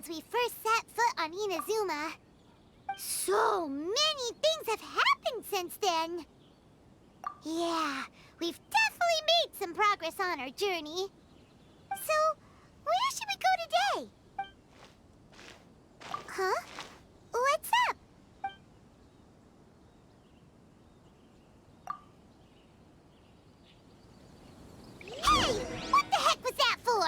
since we first set foot on Inazuma. So many things have happened since then. Yeah, we've definitely made some progress on our journey. So, where should we go today? Huh? What's up? Hey! What the heck was that for?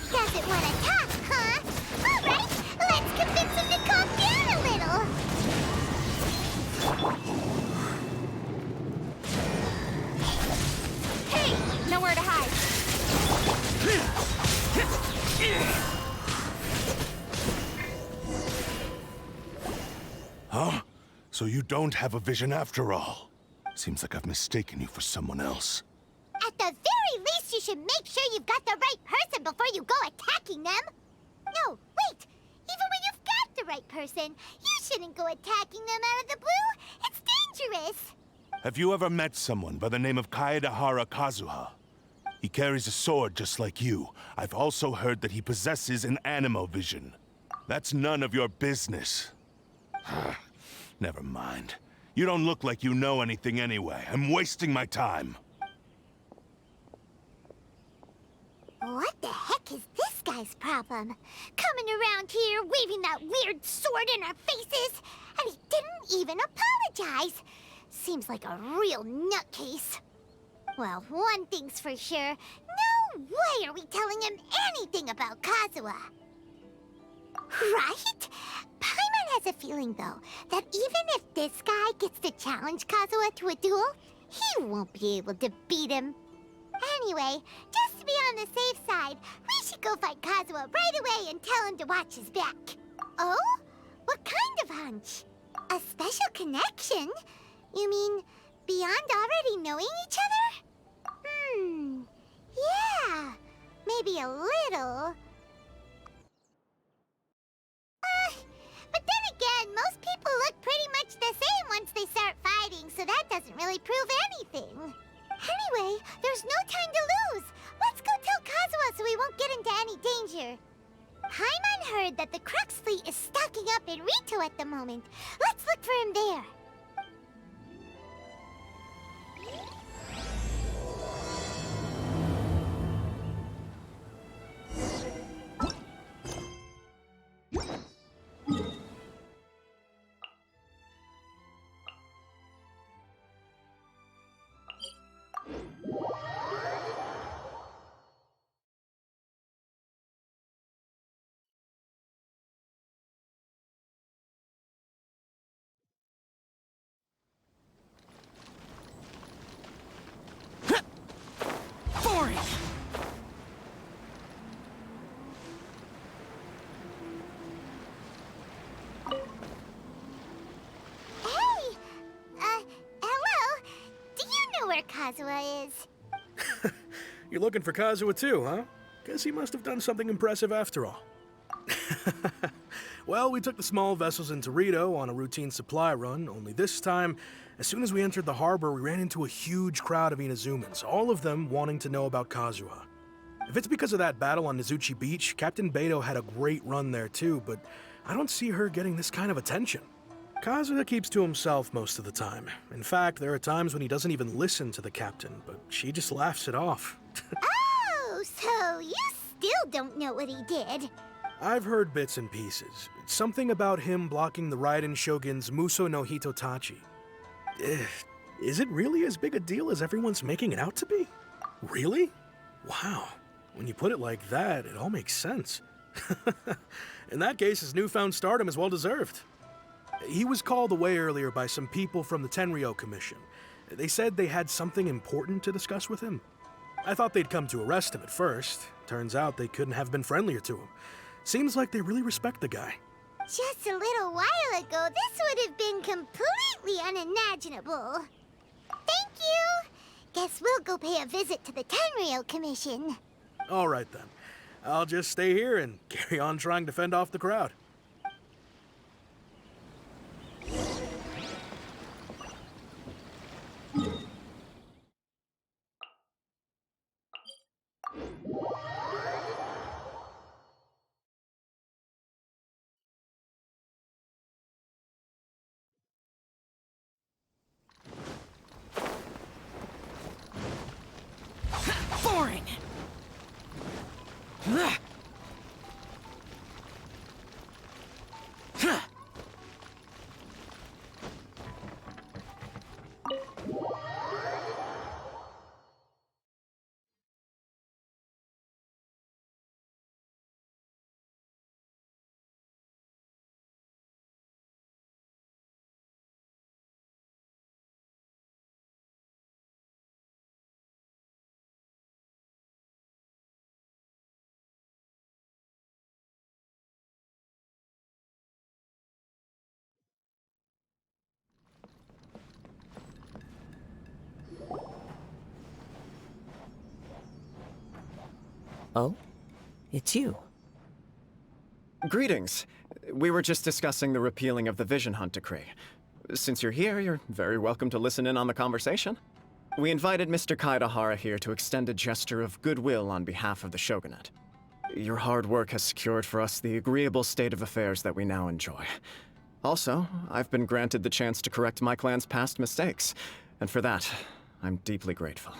Doesn't want to talk, huh? Alright, let's convince him to calm down a little. Hey! Nowhere to hide. Huh? So you don't have a vision after all? Seems like I've mistaken you for someone else. At the very least, you should make sure you've got the right person before you go attacking them. No, wait! Even when you've got the right person, you shouldn't go attacking them out of the blue. It's dangerous. Have you ever met someone by the name of Kaedehara Kazuha? He carries a sword just like you. I've also heard that he possesses an animo vision. That's none of your business. Never mind. You don't look like you know anything anyway. I'm wasting my time. What the heck is this guy's problem? Coming around here, waving that weird sword in our faces, and he didn't even apologize. Seems like a real nutcase. Well, one thing's for sure. No way are we telling him anything about Kazuha. Right? Paimon has a feeling, though, that even if this guy gets to challenge Kazuha to a duel, he won't be able to beat him. Anyway, just to be on the safe side, we should go fight Kazuha right away and tell him to watch his back. Oh? What kind of hunch? A special connection? You mean beyond already knowing each other? Yeah, maybe a little. But then again, most people look pretty much the same once they start fighting, so that doesn't really prove anything. Anyway, there's no time to lose. Let's go tell Kazuha so we won't get into any danger. Paimon heard that the Crux fleet is stocking up in Rito at the moment. Let's look for him there. Kazuha is. You're looking for Kazuha too, huh? Guess he must have done something impressive after all. Well, we took the small vessels into Rito on a routine supply run, only this time, as soon as we entered the harbor, we ran into a huge crowd of Inazumans, all of them wanting to know about Kazuha. If it's because of that battle on Nizuchi Beach, Captain Beidou had a great run there too, but I don't see her getting this kind of attention. Kazuha keeps to himself most of the time. In fact, there are times when he doesn't even listen to the captain, but she just laughs it off. Oh, so you still don't know what he did? I've heard bits and pieces. Something about him blocking the Raiden Shogun's Muso no Hitotachi. Is it really as big a deal as everyone's making it out to be? Really? Wow. When you put it like that, it all makes sense. In that case, his newfound stardom is well deserved. He was called away earlier by some people from the Tenryou Commission. They said they had something important to discuss with him. I thought they'd come to arrest him at first. Turns out they couldn't have been friendlier to him. Seems like they really respect the guy. Just a little while ago, this would have been completely unimaginable. Thank you! Guess we'll go pay a visit to the Tenryou Commission. All right then. I'll just stay here and carry on trying to fend off the crowd. Oh? It's you. Greetings. We were just discussing the repealing of the Vision Hunt Decree. Since you're here, you're very welcome to listen in on the conversation. We invited Mr. Kaedehara here to extend a gesture of goodwill on behalf of the Shogunate. Your hard work has secured for us the agreeable state of affairs that we now enjoy. Also, I've been granted the chance to correct my clan's past mistakes, and for that, I'm deeply grateful.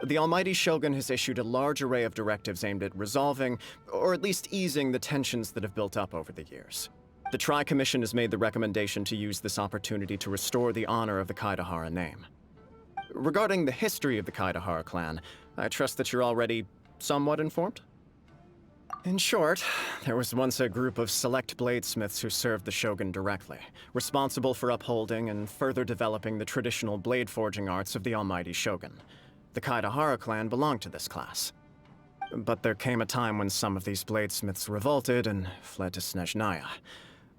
The Almighty Shogun has issued a large array of directives aimed at resolving, or at least easing, the tensions that have built up over the years. The Tri-Commission has made the recommendation to use this opportunity to restore the honor of the Kaedehara name. Regarding the history of the Kaedehara clan, I trust that you're already somewhat informed? In short, there was once a group of select bladesmiths who served the Shogun directly, responsible for upholding and further developing the traditional blade forging arts of the Almighty Shogun. The Kaedehara clan belonged to this class. But there came a time when some of these bladesmiths revolted and fled to Snezhnaya.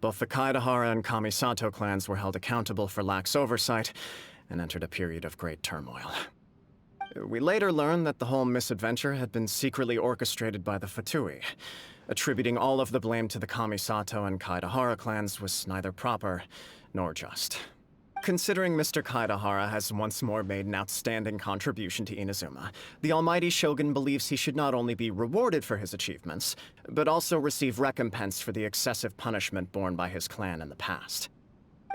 Both the Kaedehara and Kamisato clans were held accountable for lax oversight and entered a period of great turmoil. We later learned that the whole misadventure had been secretly orchestrated by the Fatui. Attributing all of the blame to the Kamisato and Kaedehara clans was neither proper nor just. Considering Mr. Kaedehara has once more made an outstanding contribution to Inazuma, the Almighty Shogun believes he should not only be rewarded for his achievements, but also receive recompense for the excessive punishment borne by his clan in the past.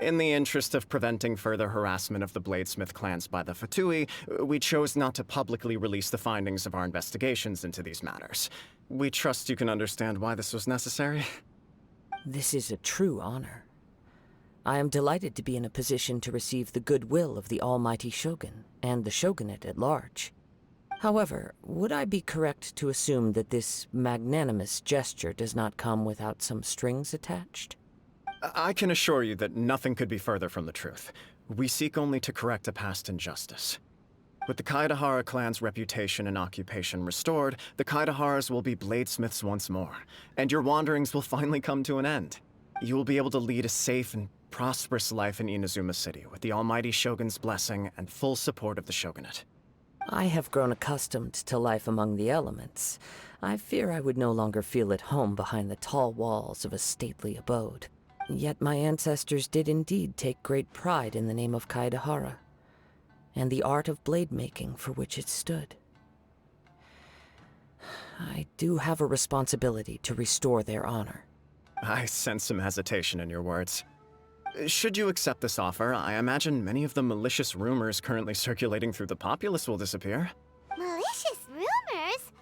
In the interest of preventing further harassment of the Bladesmith clans by the Fatui, we chose not to publicly release the findings of our investigations into these matters. We trust you can understand why this was necessary. This is a true honor. I am delighted to be in a position to receive the goodwill of the Almighty Shogun and the Shogunate at large. However, would I be correct to assume that this magnanimous gesture does not come without some strings attached? I can assure you that nothing could be further from the truth. We seek only to correct a past injustice. With the Kaedehara clan's reputation and occupation restored, the Kaedeharas will be bladesmiths once more, and your wanderings will finally come to an end. You will be able to lead a safe and prosperous life in Inazuma City with the Almighty Shogun's blessing and full support of the Shogunate. I have grown accustomed to life among the elements. I fear I would no longer feel at home behind the tall walls of a stately abode. Yet my ancestors did indeed take great pride in the name of Kaedehara, and the art of blade making for which it stood. I do have a responsibility to restore their honor. I sense some hesitation in your words. Should you accept this offer, I imagine many of the malicious rumors currently circulating through the populace will disappear. Malicious rumors?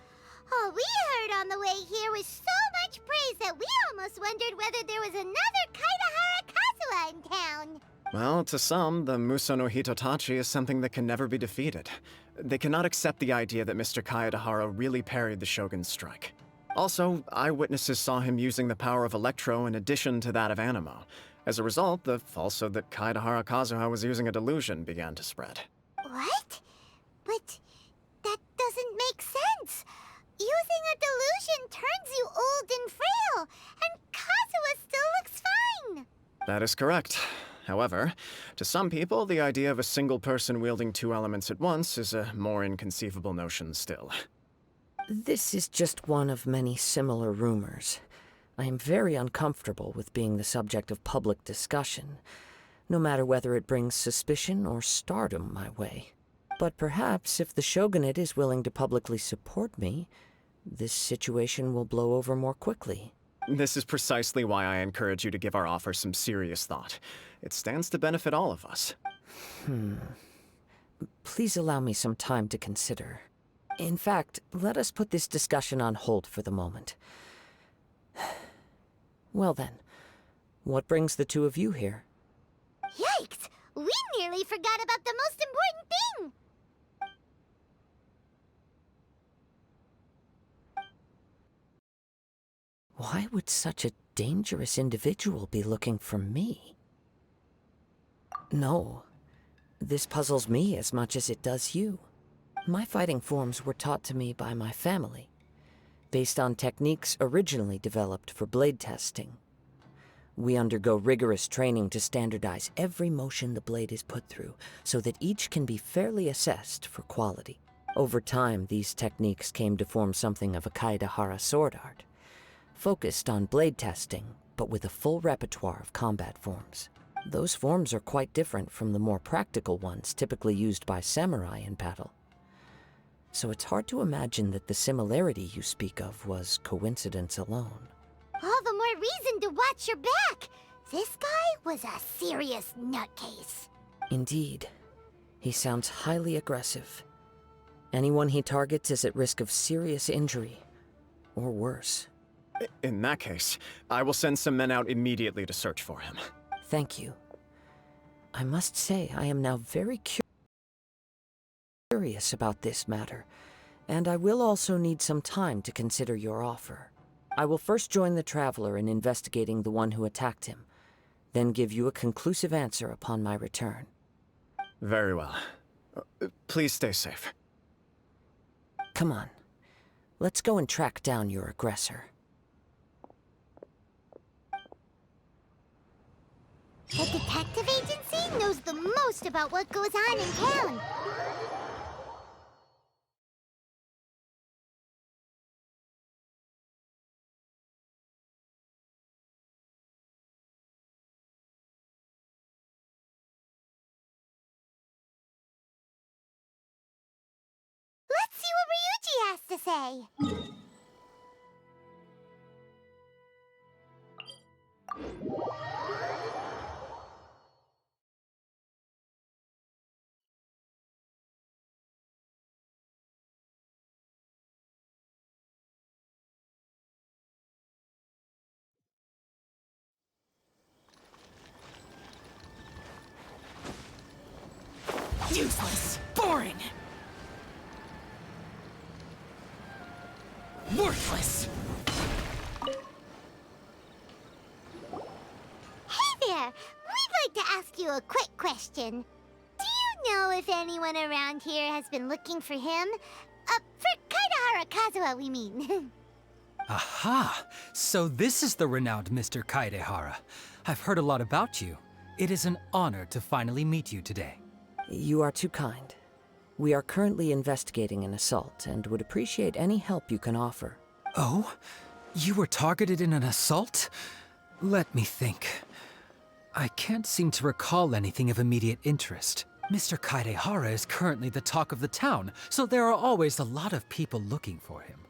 All we heard on the way here was so much praise that we almost wondered whether there was another Kaedehara Kazuha in town. Well, to some, the Muso no Hitotachi is something that can never be defeated. They cannot accept the idea that Mr. Kaedehara really parried the Shogun's strike. Also, eyewitnesses saw him using the power of Electro in addition to that of Animo. As a result, the falsehood that Kaedehara Kazuha was using a delusion began to spread. What? But that doesn't make sense. Using a delusion turns you old and frail, and Kazuha still looks fine. That is correct. However, to some people, the idea of a single person wielding two elements at once is a more inconceivable notion still. This is just one of many similar rumors. I am very uncomfortable with being the subject of public discussion, no matter whether it brings suspicion or stardom my way. But perhaps if the Shogunate is willing to publicly support me, this situation will blow over more quickly. This is precisely why I encourage you to give our offer some serious thought. It stands to benefit all of us. Please allow me some time to consider. In fact, let us put this discussion on hold for the moment. Well then, what brings the two of you here? Yikes! We nearly forgot about the most important thing! Why would such a dangerous individual be looking for me? No, this puzzles me as much as it does you. My fighting forms were taught to me by my family, based on techniques originally developed for blade testing. We undergo rigorous training to standardize every motion the blade is put through, so that each can be fairly assessed for quality. Over time, these techniques came to form something of a Kaedehara sword art, focused on blade testing, but with a full repertoire of combat forms. Those forms are quite different from the more practical ones typically used by samurai in battle. So it's hard to imagine that the similarity you speak of was coincidence alone. All the more reason to watch your back. This guy was a serious nutcase. Indeed. He sounds highly aggressive. Anyone he targets is at risk of serious injury, or worse. In that case, I will send some men out immediately to search for him. Thank you. I must say I am now very curious about this matter, and I will also need some time to consider your offer. I will first join the Traveler in investigating the one who attacked him, then give you a conclusive answer upon my return. Very well. Please stay safe. Come on. Let's go and track down your aggressor. The detective agency knows the most about what goes on in town. Let's see what Ryuji has to say. Useless! Boring! Worthless! Hey there! We'd like to ask you a quick question. Do you know if anyone around here has been looking for him? For Kaedehara Kazuha, we mean. Aha! So this is the renowned Mr. Kaedehara. I've heard a lot about you. It is an honor to finally meet you today. You are too kind. We are currently investigating an assault and would appreciate any help you can offer. Oh? You were targeted in an assault? Let me think. I can't seem to recall anything of immediate interest. Mr. Kaedehara is currently the talk of the town, so there are always a lot of people looking for him.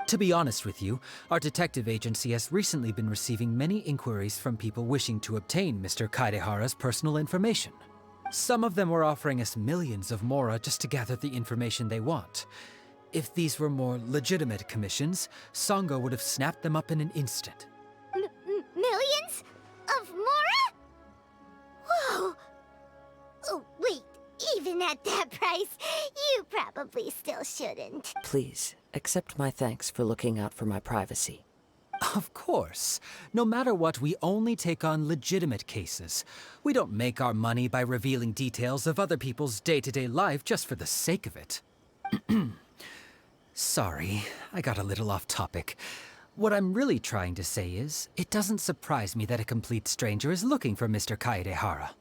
To be honest with you, our detective agency has recently been receiving many inquiries from people wishing to obtain Mr. Kaedehara's personal information. Some of them were offering us millions of mora just to gather the information they want. If these were more legitimate commissions, Sango would have snapped them up in an instant. Millions? Of mora? Whoa! Oh, wait. Even at that price, you probably still shouldn't. Please, accept my thanks for looking out for my privacy. Of course. No matter what, we only take on legitimate cases. We don't make our money by revealing details of other people's day-to-day life just for the sake of it. Sorry, I got a little off topic. What I'm really trying to say is, it doesn't surprise me that a complete stranger is looking for Mr. Kaedehara.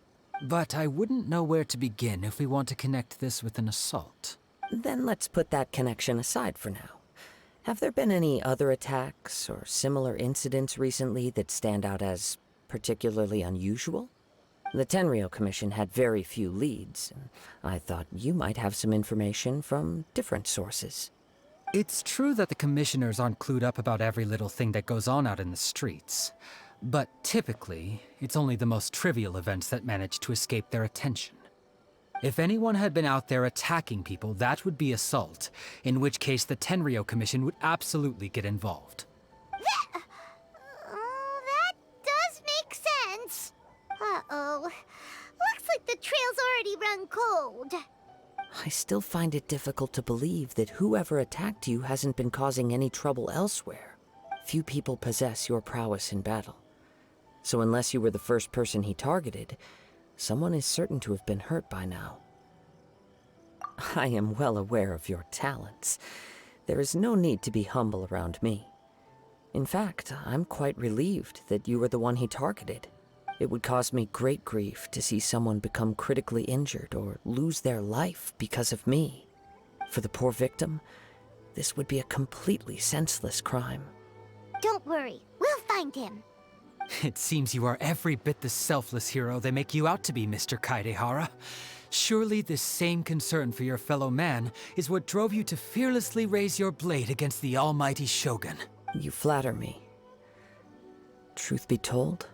But I wouldn't know where to begin if we want to connect this with an assault. Then let's put that connection aside for now. Have there been any other attacks or similar incidents recently that stand out as particularly unusual? The Tenryou Commission had very few leads, and I thought you might have some information from different sources. It's true that the commissioners aren't clued up about every little thing that goes on out in the streets. But typically, it's only the most trivial events that manage to escape their attention. If anyone had been out there attacking people, that would be assault, in which case the Tenryou Commission would absolutely get involved. That does make sense. Uh-oh. Looks like the trail's already run cold. I still find it difficult to believe that whoever attacked you hasn't been causing any trouble elsewhere. Few people possess your prowess in battle. So unless you were the first person he targeted, someone is certain to have been hurt by now. I am well aware of your talents. There is no need to be humble around me. In fact, I'm quite relieved that you were the one he targeted. It would cause me great grief to see someone become critically injured or lose their life because of me. For the poor victim, this would be a completely senseless crime. Don't worry, we'll find him. It seems you are every bit the selfless hero they make you out to be, Mr. Kaedehara. Surely this same concern for your fellow man is what drove you to fearlessly raise your blade against the almighty Shogun. You flatter me. Truth be told,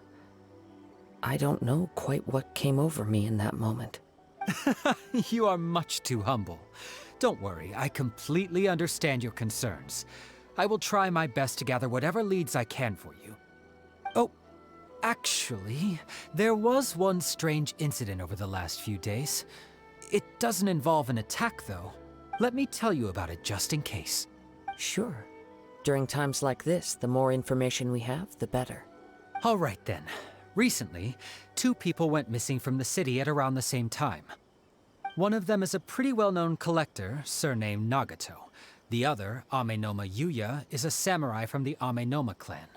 I don't know quite what came over me in that moment. You are much too humble. Don't worry, I completely understand your concerns. I will try my best to gather whatever leads I can for you. Oh, actually, there was one strange incident over the last few days. It doesn't involve an attack, though. Let me tell you about it just in case. Sure. During times like this, the more information we have, the better. All right then. Recently, 2 people went missing from the city at around the same time. One of them is a pretty well-known collector, surnamed Nagato. The other, Amenoma Yuya, is a samurai from the Amenoma clan.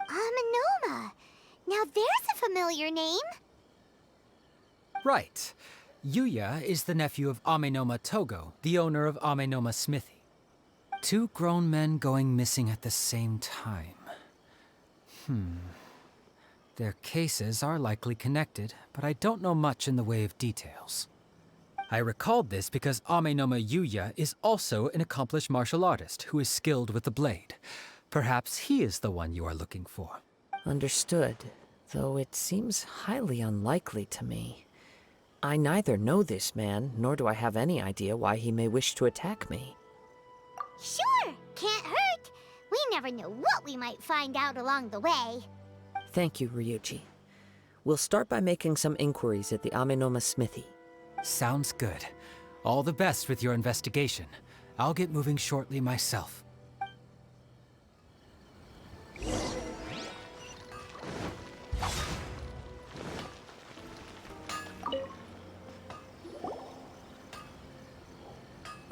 Amenoma. Now there's a familiar name. Right. Yuya is the nephew of Amenoma Togo, the owner of Amenoma Smithy. 2 grown men going missing at the same time. Their cases are likely connected, but I don't know much in the way of details. I recalled this because Amenoma Yuya is also an accomplished martial artist who is skilled with the blade. Perhaps he is the one you are looking for. Understood, though it seems highly unlikely to me. I neither know this man, nor do I have any idea why he may wish to attack me. Sure, can't hurt. We never know what we might find out along the way. Thank you, Ryuji. We'll start by making some inquiries at the Amenoma Smithy. Sounds good. All the best with your investigation. I'll get moving shortly myself.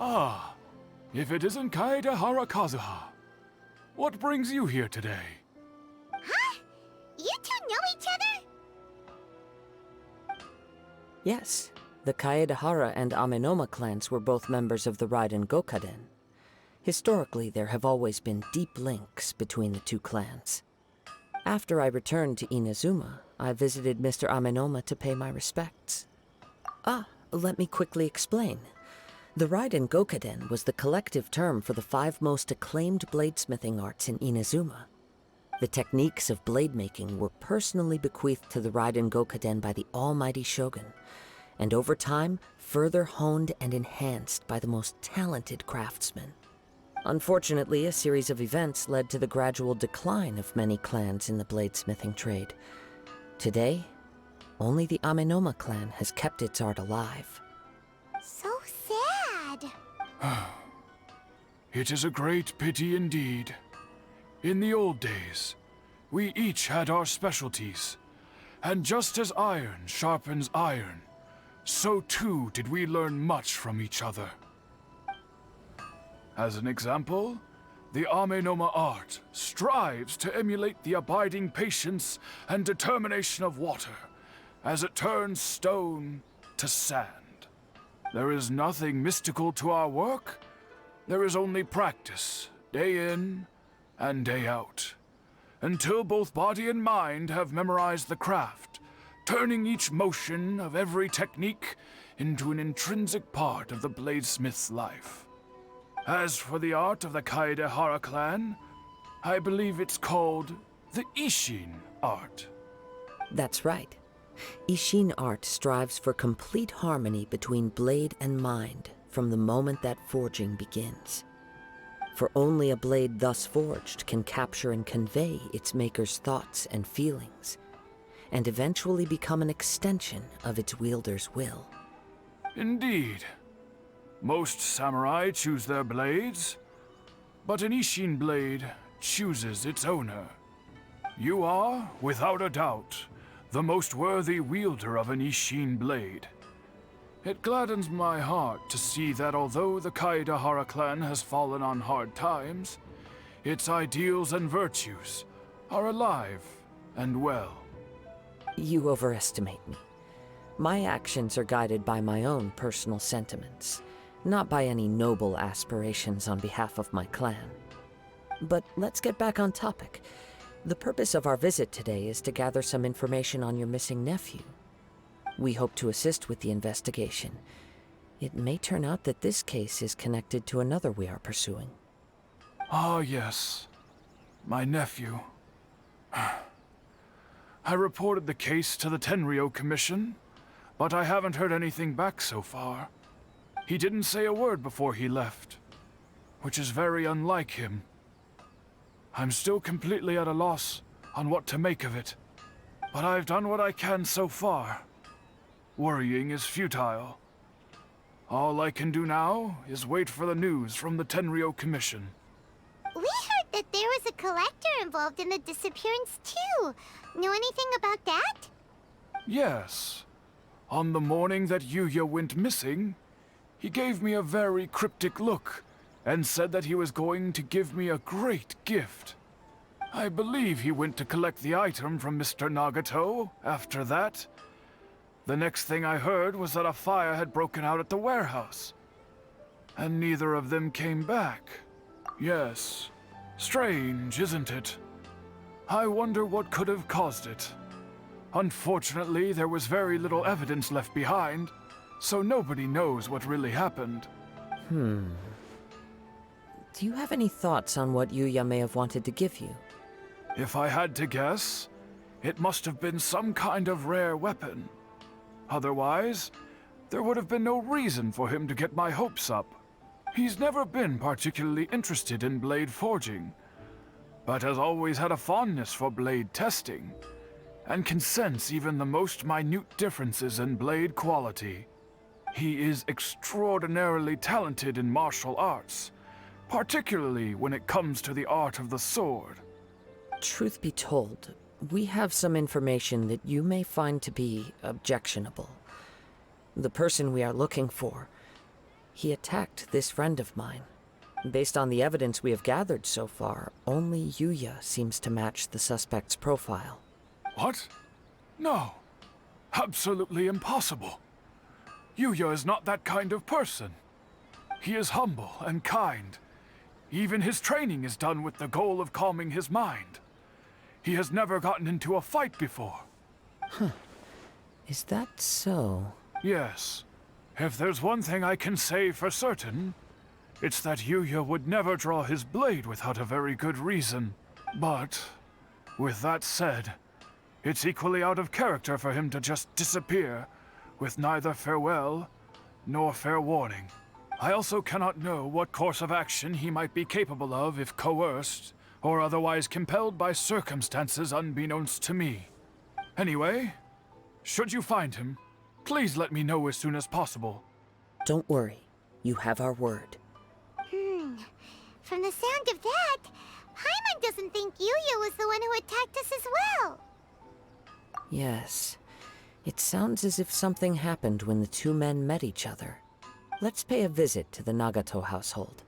Ah, if it isn't Kaedehara Kazuha. What brings you here today? Huh? You 2 know each other? Yes, the Kaedehara and Amenoma clans were both members of the Raiden Gokaden. Historically, there have always been deep links between the 2 clans. After I returned to Inazuma, I visited Mr. Amenoma to pay my respects. Let me quickly explain. The Raiden Gokaden was the collective term for the 5 most acclaimed bladesmithing arts in Inazuma. The techniques of blade making were personally bequeathed to the Raiden Gokaden by the almighty Shogun, and over time, further honed and enhanced by the most talented craftsmen. Unfortunately, a series of events led to the gradual decline of many clans in the bladesmithing trade. Today, only the Amenoma clan has kept its art alive. So sad. It is a great pity indeed. In the old days, we each had our specialties. And just as iron sharpens iron, so too did we learn much from each other. As an example, the Amenoma art strives to emulate the abiding patience and determination of water as it turns stone to sand. There is nothing mystical to our work. There is only practice, day in and day out, until both body and mind have memorized the craft, turning each motion of every technique into an intrinsic part of the bladesmith's life. As for the art of the Kaedehara clan, I believe it's called the Ishin art. That's right. Ishin art strives for complete harmony between blade and mind from the moment that forging begins. For only a blade thus forged can capture and convey its maker's thoughts and feelings, and eventually become an extension of its wielder's will. Indeed. Most samurai choose their blades, but an Ishin blade chooses its owner. You are, without a doubt, the most worthy wielder of an Ishin blade. It gladdens my heart to see that although the Kaedehara clan has fallen on hard times, its ideals and virtues are alive and well. You overestimate me. My actions are guided by my own personal sentiments, Not by any noble aspirations on behalf of my clan. But let's get back on topic. The purpose of our visit today is to gather some information on your missing nephew. We hope to assist with the investigation. It may turn out that this case is connected to another we are pursuing. Ah, yes. My nephew. I reported the case to the Tenryou Commission, but I haven't heard anything back so far. He didn't say a word before he left, which is very unlike him. I'm still completely at a loss on what to make of it, but I've done what I can so far. Worrying is futile. All I can do now is wait for the news from the Tenryou Commission. We heard that there was a collector involved in the disappearance too. Know anything about that? Yes. On the morning that Yuya went missing, he gave me a very cryptic look and said that he was going to give me a great gift. I believe he went to collect the item from Mr. Nagato after that. The next thing I heard was that a fire had broken out at the warehouse. And neither of them came back. Yes. Strange, isn't it? I wonder what could have caused it. Unfortunately, there was very little evidence left behind, so nobody knows what really happened. Do you have any thoughts on what Yuya may have wanted to give you? If I had to guess, it must have been some kind of rare weapon. Otherwise, there would have been no reason for him to get my hopes up. He's never been particularly interested in blade forging, but has always had a fondness for blade testing, and can sense even the most minute differences in blade quality. He is extraordinarily talented in martial arts, particularly when it comes to the art of the sword. Truth be told, we have some information that you may find to be objectionable. The person we are looking for, he attacked this friend of mine. Based on the evidence we have gathered so far, only Yuya seems to match the suspect's profile. What? No. Absolutely impossible. Yuya is not that kind of person. He is humble and kind. Even his training is done with the goal of calming his mind. He has never gotten into a fight before. Is that so? Yes. If there's one thing I can say for certain, it's that Yuya would never draw his blade without a very good reason. But, with that said, it's equally out of character for him to just disappear, with neither farewell nor fair warning. I also cannot know what course of action he might be capable of if coerced, or otherwise compelled by circumstances unbeknownst to me. Anyway, should you find him, please let me know as soon as possible. Don't worry. You have our word. From the sound of that, Paimon doesn't think Yuya was the one who attacked us as well. Yes. It sounds as if something happened when the two men met each other. Let's pay a visit to the Nagato household.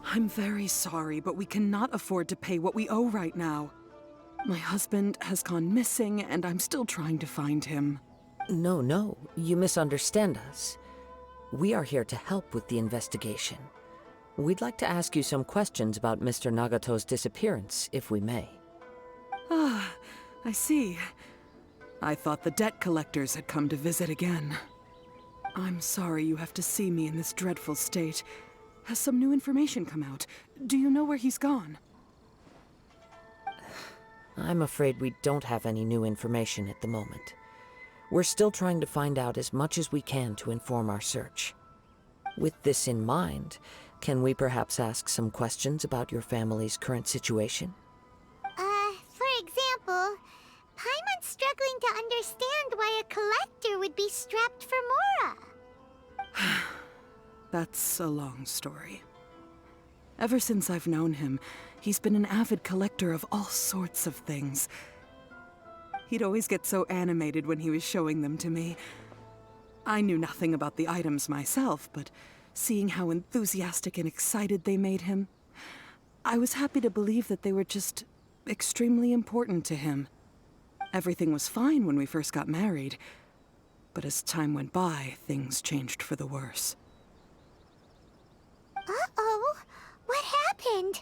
I'm very sorry, but we cannot afford to pay what we owe right now. My husband has gone missing, and I'm still trying to find him. No, you misunderstand us. We are here to help with the investigation. We'd like to ask you some questions about Mr. Nagato's disappearance, if we may. Ah, I see. I thought the debt collectors had come to visit again. I'm sorry you have to see me in this dreadful state. Has some new information come out? Do you know where he's gone? I'm afraid we don't have any new information at the moment. We're still trying to find out as much as we can to inform our search. With this in mind, can we perhaps ask some questions about your family's current situation? For example, Paimon's except for Mora. That's a long story. Ever since I've known him, he's been an avid collector of all sorts of things. He'd always get so animated when he was showing them to me. I knew nothing about the items myself, but seeing how enthusiastic and excited they made him, I was happy to believe that they were just extremely important to him. Everything was fine when we first got married, but as time went by, things changed for the worse. Uh-oh. What happened?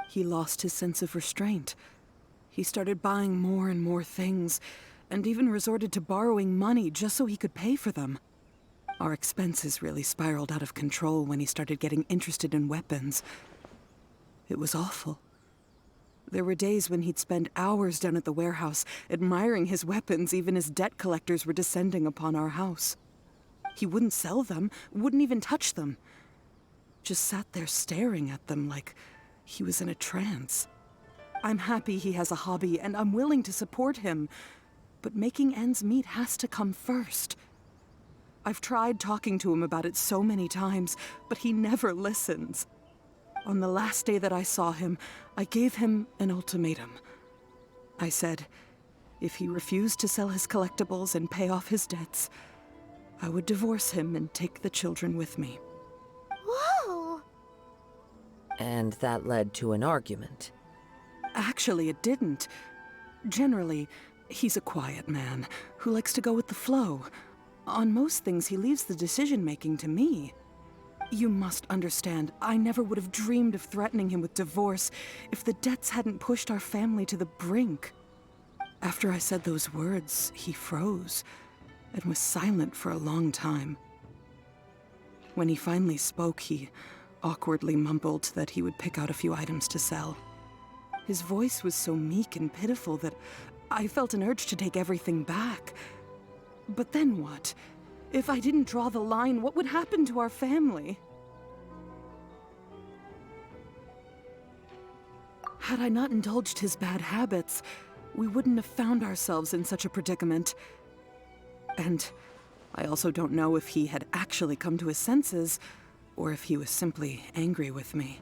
He lost his sense of restraint. He started buying more and more things, and even resorted to borrowing money just so he could pay for them. Our expenses really spiraled out of control when he started getting interested in weapons. It was awful. There were days when he'd spend hours down at the warehouse, admiring his weapons even as debt collectors were descending upon our house. He wouldn't sell them, wouldn't even touch them. Just sat there staring at them like he was in a trance. I'm happy he has a hobby, and I'm willing to support him. But making ends meet has to come first. I've tried talking to him about it so many times, but he never listens. On the last day that I saw him, I gave him an ultimatum. I said, if he refused to sell his collectibles and pay off his debts, I would divorce him and take the children with me. Whoa! And that led to an argument. Actually, it didn't. Generally, he's a quiet man who likes to go with the flow. On most things, he leaves the decision-making to me. You must understand, I never would have dreamed of threatening him with divorce if the debts hadn't pushed our family to the brink. After I said those words, he froze and was silent for a long time. When he finally spoke, he awkwardly mumbled that he would pick out a few items to sell. His voice was so meek and pitiful that I felt an urge to take everything back. But then what? If I didn't draw the line, what would happen to our family? Had I not indulged his bad habits, we wouldn't have found ourselves in such a predicament. And I also don't know if he had actually come to his senses, or if he was simply angry with me.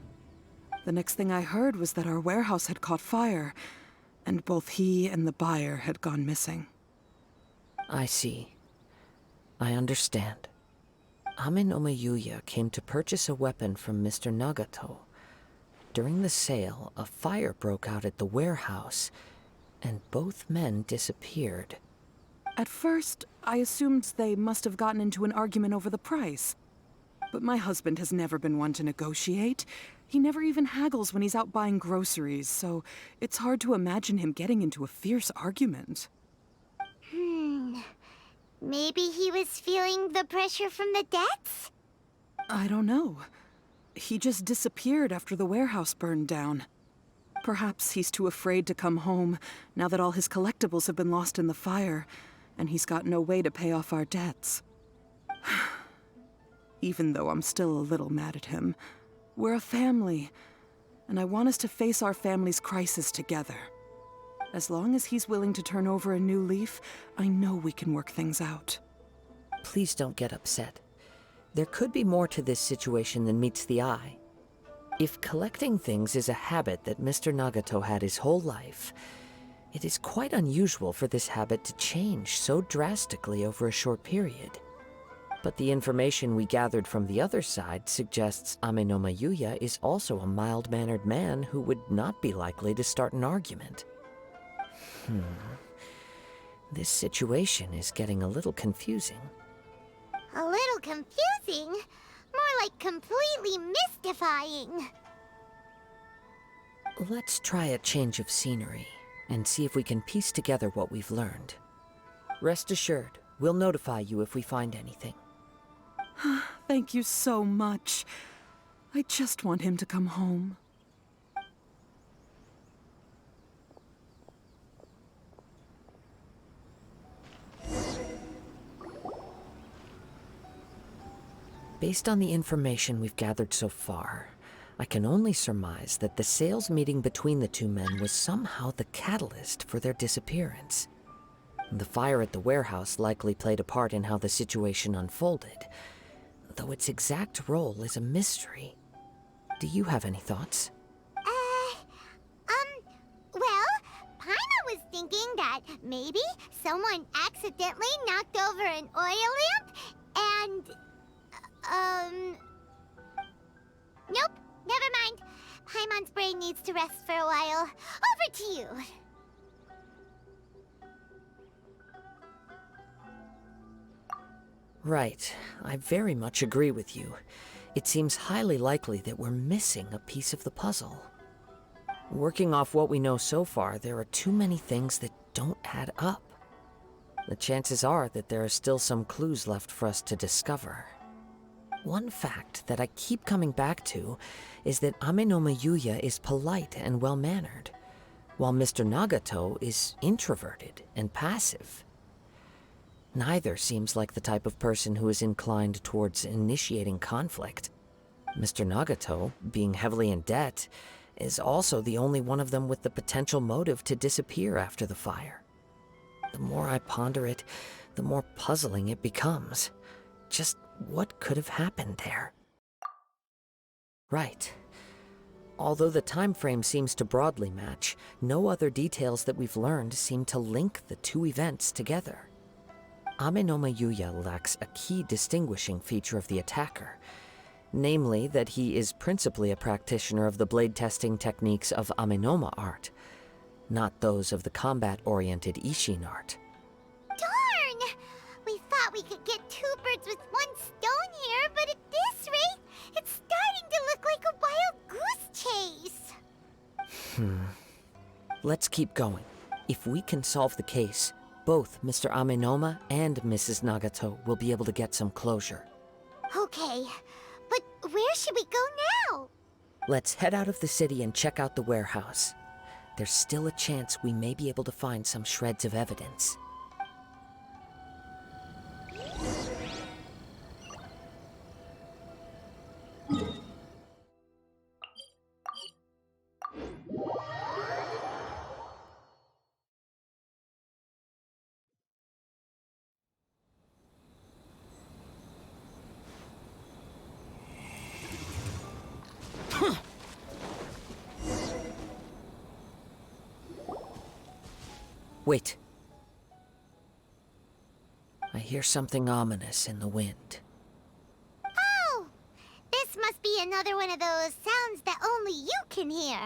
The next thing I heard was that our warehouse had caught fire, and both he and the buyer had gone missing. I see. I understand. Ame no Mayuya came to purchase a weapon from Mr. Nagato. During the sale, a fire broke out at the warehouse, and both men disappeared. At first, I assumed they must have gotten into an argument over the price. But my husband has never been one to negotiate. He never even haggles when he's out buying groceries, so it's hard to imagine him getting into a fierce argument. Maybe he was feeling the pressure from the debts? I don't know. He just disappeared after the warehouse burned down. Perhaps he's too afraid to come home now that all his collectibles have been lost in the fire, and he's got no way to pay off our debts. Even though I'm still a little mad at him, we're a family, and I want us to face our family's crisis together. As long as he's willing to turn over a new leaf, I know we can work things out. Please don't get upset. There could be more to this situation than meets the eye. If collecting things is a habit that Mr. Nagato had his whole life, it is quite unusual for this habit to change so drastically over a short period. But the information we gathered from the other side suggests Ame no Mayuya is also a mild-mannered man who would not be likely to start an argument. This situation is getting a little confusing. A little confusing? More like completely mystifying. Let's try a change of scenery and see if we can piece together what we've learned. Rest assured, we'll notify you if we find anything. Thank you so much. I just want him to come home. Based on the information we've gathered so far, I can only surmise that the sales meeting between the two men was somehow the catalyst for their disappearance. The fire at the warehouse likely played a part in how the situation unfolded, though its exact role is a mystery. Do you have any thoughts? Well, Paimon was thinking that maybe someone accidentally knocked over an oil lamp and, nope, never mind. Paimon's brain needs to rest for a while. Over to you. Right. I very much agree with you. It seems highly likely that we're missing a piece of the puzzle. Working off what we know so far, there are too many things that don't add up. The chances are that there are still some clues left for us to discover. One fact that I keep coming back to is that Amenoma Yuya is polite and well-mannered, while Mr. Nagato is introverted and passive. Neither seems like the type of person who is inclined towards initiating conflict. Mr. Nagato, being heavily in debt, is also the only one of them with the potential motive to disappear after the fire. The more I ponder it, the more puzzling it becomes. Just what could have happened there? Right. Although the time frame seems to broadly match, no other details that we've learned seem to link the two events together. Amenoma Yuya lacks a key distinguishing feature of the attacker, namely that he is principally a practitioner of the blade testing techniques of Amenoma art, not those of the combat-oriented Ishin art. Darn! We thought we could get two birds with one stone here, but at this rate, it's starting to look like a wild goose chase. Let's keep going. If we can solve the case, both Mr. Amenoma and Mrs. Nagato will be able to get some closure. Okay, but where should we go now? Let's head out of the city and check out the warehouse. There's still a chance we may be able to find some shreds of evidence. Wait. I hear something ominous in the wind. Oh! This must be another one of those sounds that only you can hear.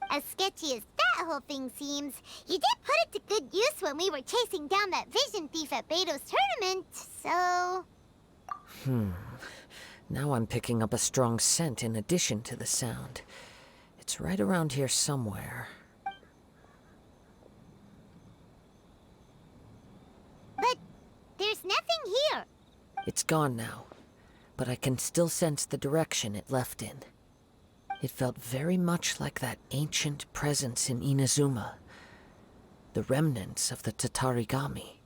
As sketchy as that whole thing seems, you did put it to good use when we were chasing down that vision thief at Beto's tournament, so... Now I'm picking up a strong scent in addition to the sound. It's right around here somewhere. But there's nothing here. It's gone now, but I can still sense the direction it left in. It felt very much like that ancient presence in Inazuma, the remnants of the Tatarigami.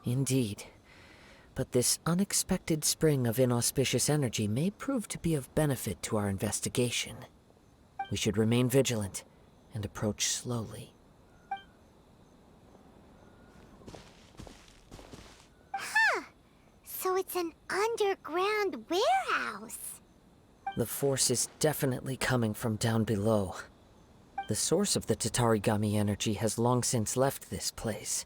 Indeed, but this unexpected spring of inauspicious energy may prove to be of benefit to our investigation. We should remain vigilant and approach slowly. So it's an underground warehouse. The force is definitely coming from down below. The source of the Tatarigami energy has long since left this place,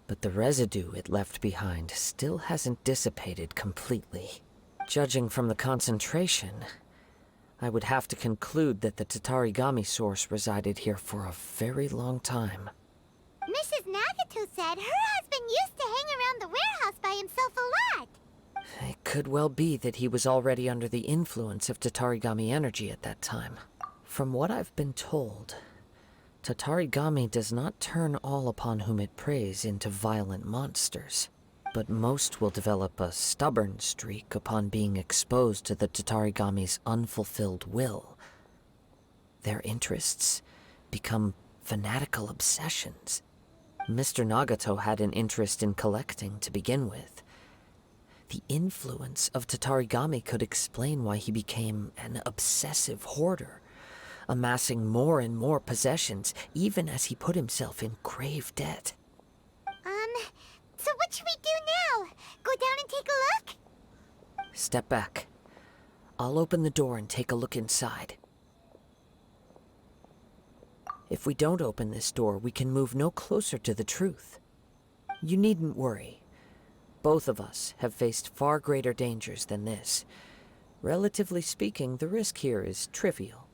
but the residue it left behind still hasn't dissipated completely. Judging from the concentration, I would have to conclude that the Tatarigami source resided here for a very long time. Mrs. Nagato said her husband used to hang around the warehouse by himself a lot. It could well be that he was already under the influence of Tatarigami energy at that time. From what I've been told, Tatarigami does not turn all upon whom it preys into violent monsters, but most will develop a stubborn streak upon being exposed to the Tatarigami's unfulfilled will. Their interests become fanatical obsessions. Mr. Nagato had an interest in collecting to begin with. The influence of Tatarigami could explain why he became an obsessive hoarder, amassing more and more possessions, even as he put himself in grave debt. So what should we do now? Go down and take a look? Step back. I'll open the door and take a look inside. If we don't open this door, we can move no closer to the truth. You needn't worry. Both of us have faced far greater dangers than this. Relatively speaking, the risk here is trivial.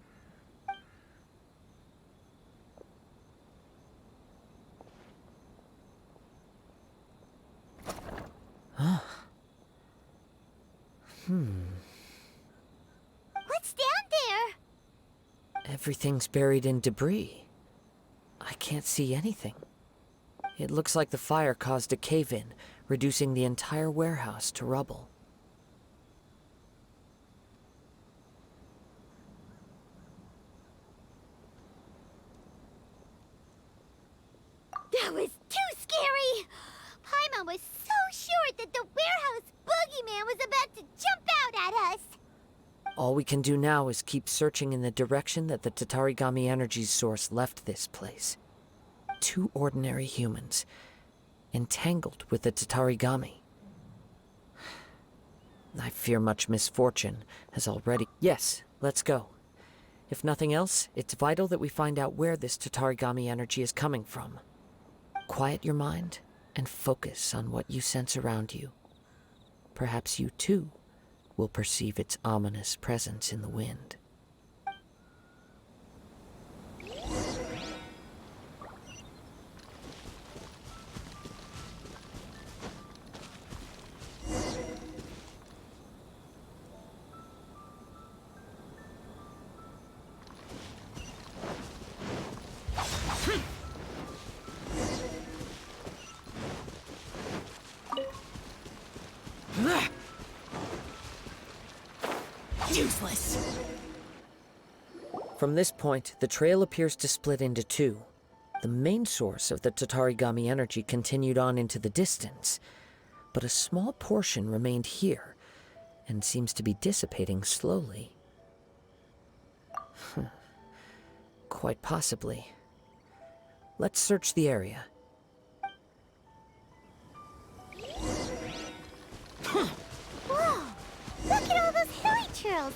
What's down there? Everything's buried in debris. I can't see anything. It looks like the fire caused a cave-in, reducing the entire warehouse to rubble. That was too scary! Paimon was so sure that the warehouse boogeyman was about to jump out at us! All we can do now is keep searching in the direction that the Tatarigami energy source left this place. Two ordinary humans, entangled with the Tatarigami. I fear much misfortune has already... Yes, let's go. If nothing else, it's vital that we find out where this Tatarigami energy is coming from. Quiet your mind and focus on what you sense around you. Perhaps you, too, will perceive its ominous presence in the wind. Useless! From this point, the trail appears to split into two. The main source of the Tatarigami energy continued on into the distance, but a small portion remained here, and seems to be dissipating slowly. Quite possibly. Let's search the area. Whoa! Look at all those hilly churls!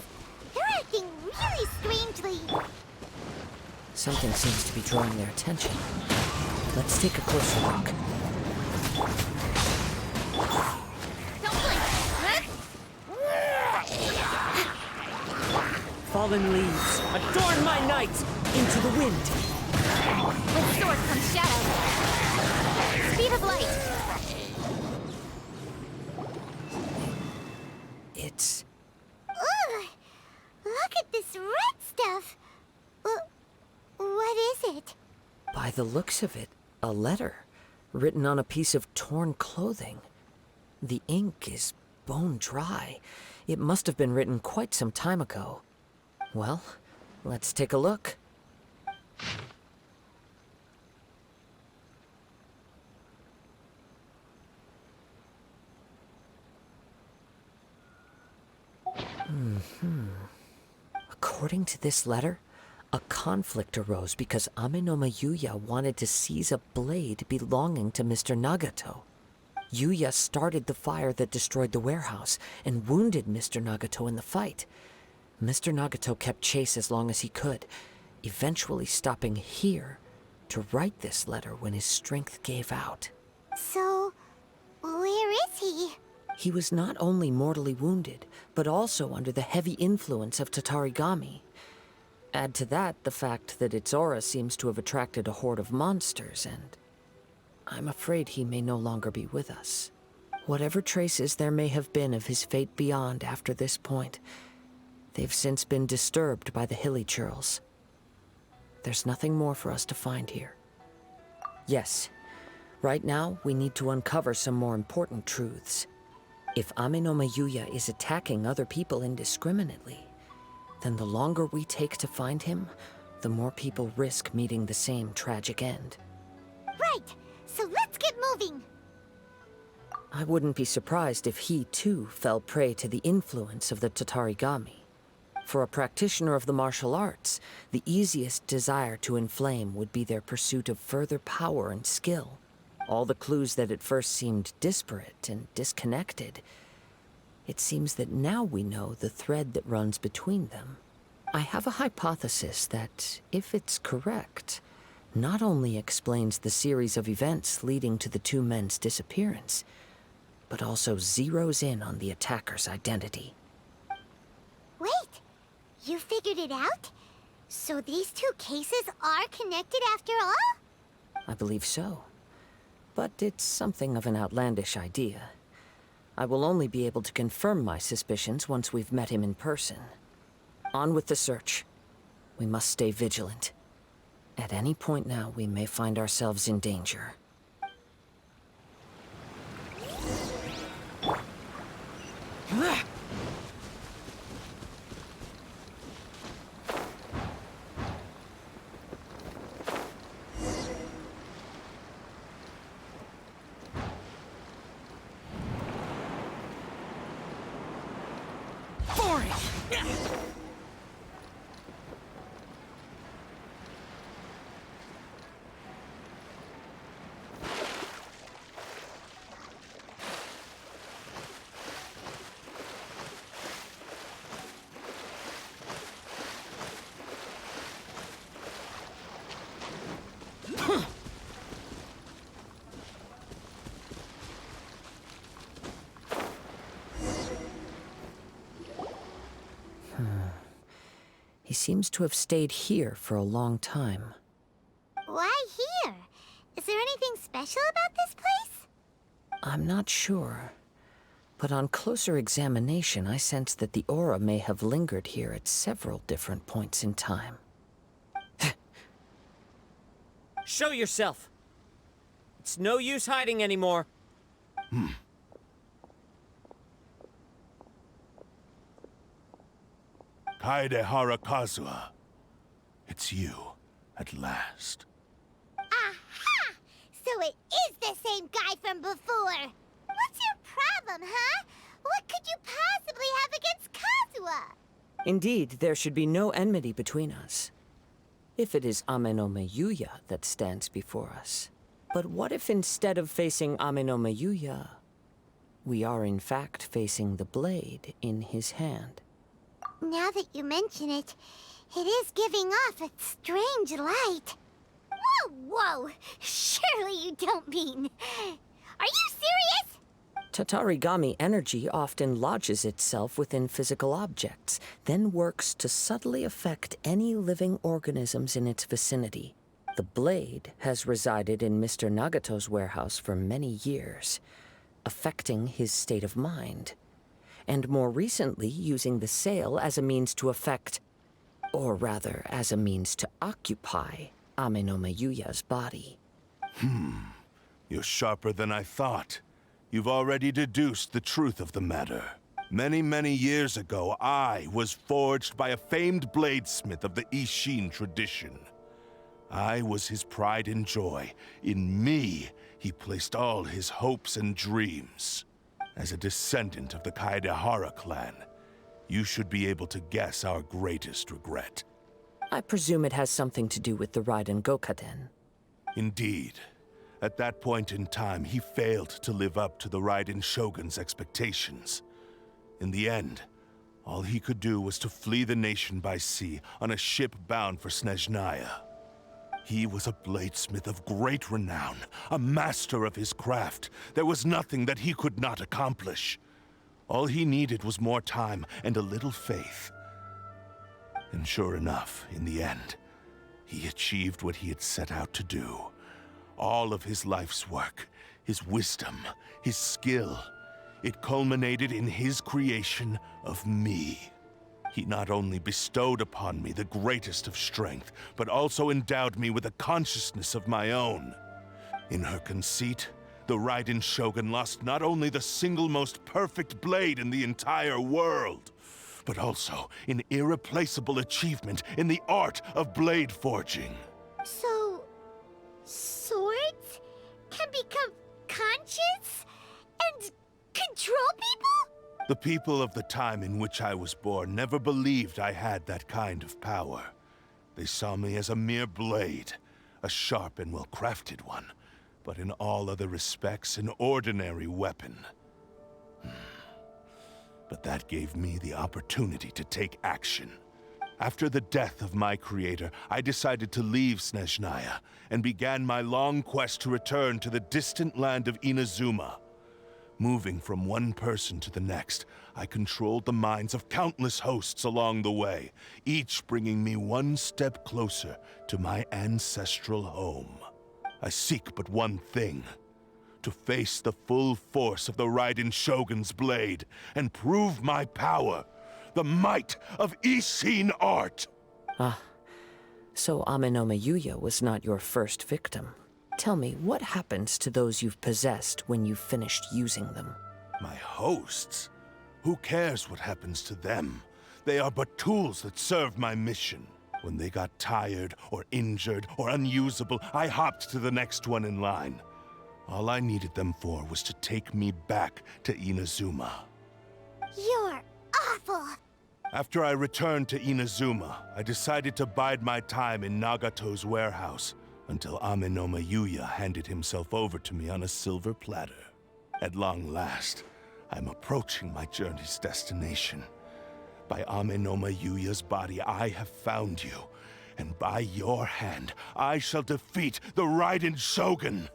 They're acting really strangely! Something seems to be drawing their attention. Let's take a closer look. Don't blink! Fallen leaves, adorn my night! Into the wind! With sword comes shadow. Speed of light. It's... Ugh! Look at this red stuff! What is it? By the looks of it, a letter, written on a piece of torn clothing. The ink is bone dry. It must have been written quite some time ago. Well, let's take a look. According to this letter, a conflict arose because Amenoma Yuya wanted to seize a blade belonging to Mr. Nagato. Yuya started the fire that destroyed the warehouse and wounded Mr. Nagato in the fight. Mr. Nagato kept chase as long as he could, eventually stopping here to write this letter when his strength gave out. So, where is he? He was not only mortally wounded, but also under the heavy influence of Tatarigami. Add to that the fact that its aura seems to have attracted a horde of monsters, and I'm afraid he may no longer be with us. Whatever traces there may have been of his fate beyond after this point, they've since been disturbed by the hilly churls. There's nothing more for us to find here. Yes, right now we need to uncover some more important truths. If Amenoma Yuya is attacking other people indiscriminately, then the longer we take to find him, the more people risk meeting the same tragic end. Right! So let's get moving! I wouldn't be surprised if he, too, fell prey to the influence of the Tatarigami. For a practitioner of the martial arts, the easiest desire to inflame would be their pursuit of further power and skill. All the clues that at first seemed disparate and disconnected, it seems that now we know the thread that runs between them. I have a hypothesis that, if it's correct, not only explains the series of events leading to the two men's disappearance, but also zeroes in on the attacker's identity. Wait, you figured it out? So these two cases are connected after all? I believe so. But it's something of an outlandish idea. I will only be able to confirm my suspicions once we've met him in person. On with the search. We must stay vigilant. At any point now, we may find ourselves in danger. He seems to have stayed here for a long time. Why here? Is there anything special about this place? I'm not sure. But on closer examination, I sense that the aura may have lingered here at several different points in time. Show yourself! It's no use hiding anymore. Kaedehara Kazuha. It's you, at last. Aha! So it is the same guy from before! What's your problem, huh? What could you possibly have against Kazuha? Indeed, there should be no enmity between us. If it is Ame no Miyuya that stands before us. But what if instead of facing Ame no Miyuya, we are in fact facing the blade in his hand? Now that you mention it, it is giving off a strange light. Whoa, whoa! Surely you don't mean... Are you serious? Tatarigami energy often lodges itself within physical objects, then works to subtly affect any living organisms in its vicinity. The blade has resided in Mr. Nagato's warehouse for many years, affecting his state of mind, and more recently using the sale as a means to affect, or rather as a means to occupy, Ame no Miyuya's body. You're sharper than I thought. You've already deduced the truth of the matter. Many, many years ago, I was forged by a famed bladesmith of the Ishin tradition. I was his pride and joy. In me, he placed all his hopes and dreams. As a descendant of the Kaedehara clan, you should be able to guess our greatest regret. I presume it has something to do with the Raiden Gokaden. Indeed. At that point in time, he failed to live up to the Raiden Shogun's expectations. In the end, all he could do was to flee the nation by sea on a ship bound for Snezhnaya. He was a bladesmith of great renown, a master of his craft. There was nothing that he could not accomplish. All he needed was more time and a little faith. And sure enough, in the end, he achieved what he had set out to do. All of his life's work, his wisdom, his skill, it culminated in his creation of me. He not only bestowed upon me the greatest of strength, but also endowed me with a consciousness of my own. In her conceit, the Raiden Shogun lost not only the single most perfect blade in the entire world, but also an irreplaceable achievement in the art of blade forging. So... swords can become conscious and control people? The people of the time in which I was born never believed I had that kind of power. They saw me as a mere blade, a sharp and well-crafted one, but in all other respects an ordinary weapon. But that gave me the opportunity to take action. After the death of my creator, I decided to leave Snezhnaya and began my long quest to return to the distant land of Inazuma. Moving from one person to the next, I controlled the minds of countless hosts along the way, each bringing me one step closer to my ancestral home. I seek but one thing: to face the full force of the Raiden Shogun's blade and prove my power, the might of Ishin art. Ah, so Amenoma Yuya was not your first victim. Tell me, what happens to those you've possessed when you've finished using them? My hosts? Who cares what happens to them? They are but tools that serve my mission. When they got tired, or injured, or unusable, I hopped to the next one in line. All I needed them for was to take me back to Inazuma. You're awful! After I returned to Inazuma, I decided to bide my time in Nagato's warehouse until Amenoma Yuya handed himself over to me on a silver platter. At long last, I'm approaching my journey's destination. By Amenoma Yuya's body, I have found you, and by your hand, I shall defeat the Raiden Shogun.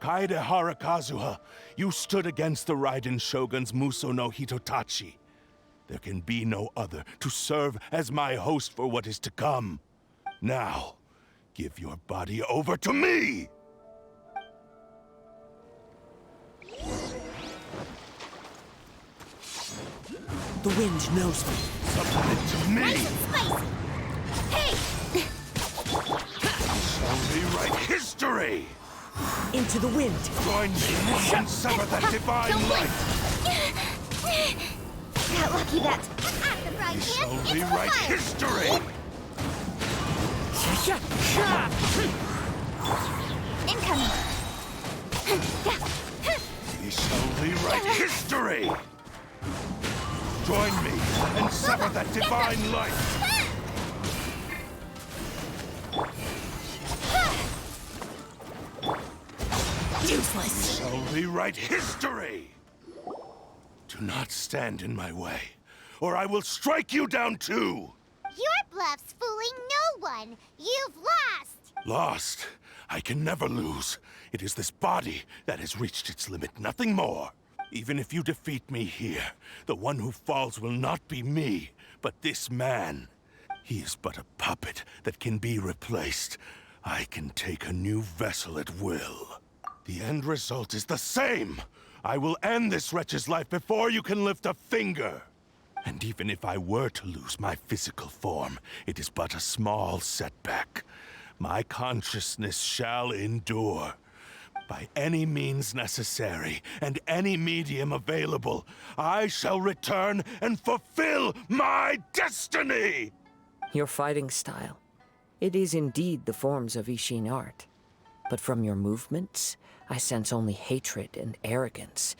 Kaedehara Kazuha, you stood against the Raiden Shogun's Musou no Hitotachi. There can be no other to serve as my host for what is to come. Now, give your body over to me! The wind knows me. Submit to me! Spicy! Hey! Only write history! Into the wind. Join me and sever that divine light! Got lucky that. At the right We shall hand, it's rewrite fire! history! Incoming! We shall rewrite history! Join me and sever that divine light! Useless! We shall rewrite history! Do not stand in my way, or I will strike you down too! Your bluff's fooling no one! You've lost! Lost? I can never lose. It is this body that has reached its limit, nothing more. Even if you defeat me here, the one who falls will not be me, but this man. He is but a puppet that can be replaced. I can take a new vessel at will. The end result is the same! I will end this wretch's life before you can lift a finger! And even if I were to lose my physical form, it is but a small setback. My consciousness shall endure. By any means necessary, and any medium available, I shall return and fulfill my destiny! Your fighting style. It is indeed the forms of Ishin art. But from your movements, I sense only hatred and arrogance,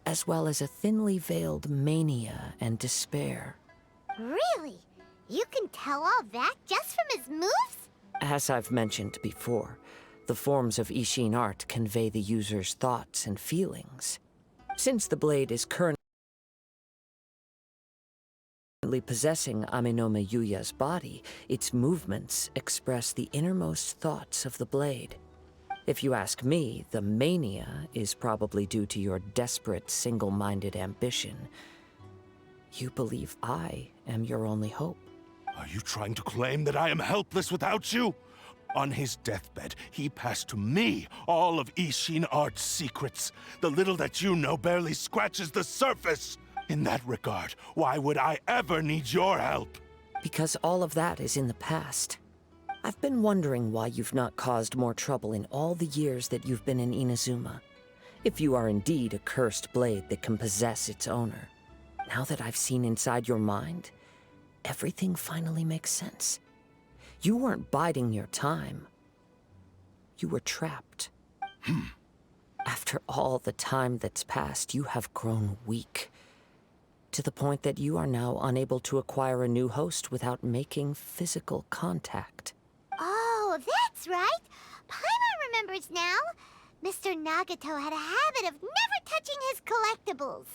as well as a thinly veiled mania and despair. Really? You can tell all that just from his moves? As I've mentioned before, the forms of Ishin art convey the user's thoughts and feelings. Since the blade is currently possessing Amenoma Yuya's body, its movements express the innermost thoughts of the blade. If you ask me, the mania is probably due to your desperate, single-minded ambition. You believe I am your only hope. Are you trying to claim that I am helpless without you? On his deathbed, he passed to me all of Ishin art's secrets. The little that you know barely scratches the surface. In that regard, why would I ever need your help? Because all of that is in the past. I've been wondering why you've not caused more trouble in all the years that you've been in Inazuma. If you are indeed a cursed blade that can possess its owner. Now that I've seen inside your mind, everything finally makes sense. You weren't biding your time. You were trapped. After all the time that's passed, you have grown weak. to the point that you are now unable to acquire a new host without making physical contact. Oh, that's right. Paimon remembers now. Mr. Nagato had a habit of never touching his collectibles.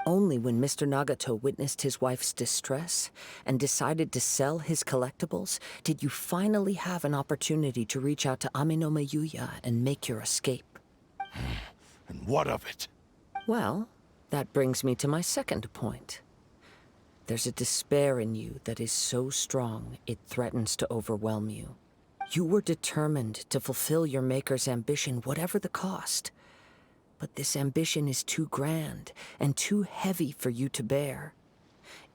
Only when Mr. Nagato witnessed his wife's distress and decided to sell his collectibles did you finally have an opportunity to reach out to Amenoma Yuya and make your escape. And what of it? Well, that brings me to my second point. There's a despair in you that is so strong it threatens to overwhelm you. You were determined to fulfill your maker's ambition, whatever the cost. But this ambition is too grand and too heavy for you to bear.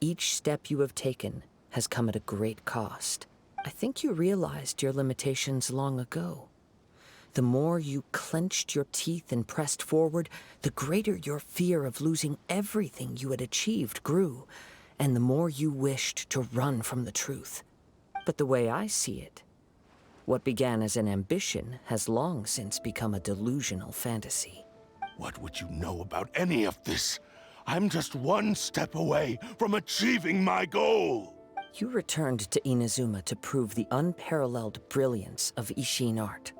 Each step you have taken has come at a great cost. I think you realized your limitations long ago. The more you clenched your teeth and pressed forward, the greater your fear of losing everything you had achieved grew, and the more you wished to run from the truth. But the way I see it, what began as an ambition has long since become a delusional fantasy. What would you know about any of this? I'm just one step away from achieving my goal! You returned to Inazuma to prove the unparalleled brilliance of Ishin art.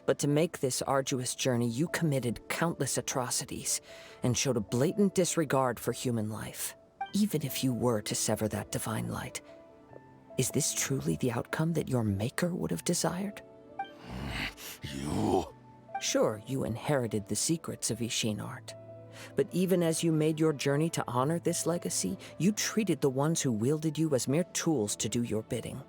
But to make this arduous journey, you committed countless atrocities and showed a blatant disregard for human life. Even if you were to sever that divine light, is this truly the outcome that your maker would have desired? You... Sure, you inherited the secrets of Ishin art. But even as you made your journey to honor this legacy, you treated the ones who wielded you as mere tools to do your bidding.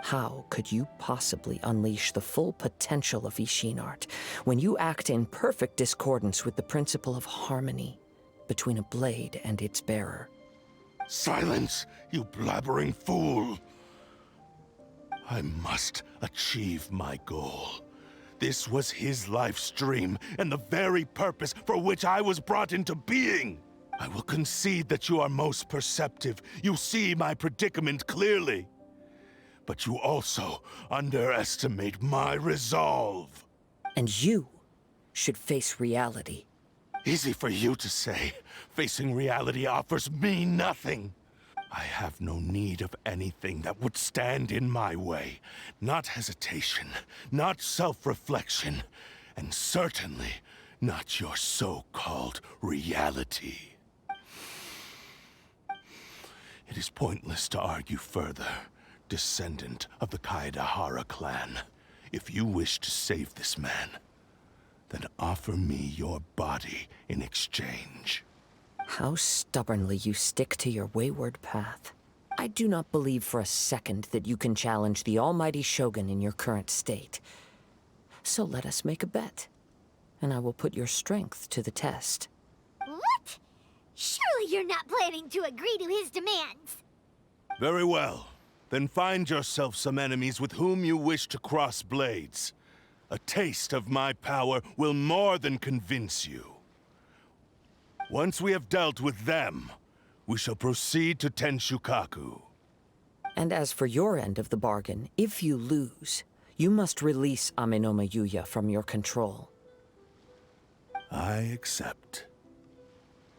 How could you possibly unleash the full potential of Ishin art when you act in perfect discordance with the principle of harmony between a blade and its bearer? Silence, you blabbering fool! I must achieve my goal. This was his life's dream, and the very purpose for which I was brought into being. I will concede that you are most perceptive. You see my predicament clearly. But you also underestimate my resolve. And you should face reality. Easy for you to say. Facing reality offers me nothing. I have no need of anything that would stand in my way. Not hesitation, not self-reflection, and certainly not your so-called reality. It is pointless to argue further, descendant of the Kaedehara clan. If you wish to save this man, then offer me your body in exchange. How stubbornly you stick to your wayward path. I do not believe for a second that you can challenge the almighty Shogun in your current state. So let us make a bet, and I will put your strength to the test. What? Surely you're not planning to agree to his demands. Very well. Then find yourself some enemies with whom you wish to cross blades. A taste of my power will more than convince you. Once we have dealt with them, we shall proceed to Tenshukaku. And as for your end of the bargain, if you lose, you must release Amenoma Yuya from your control. I accept.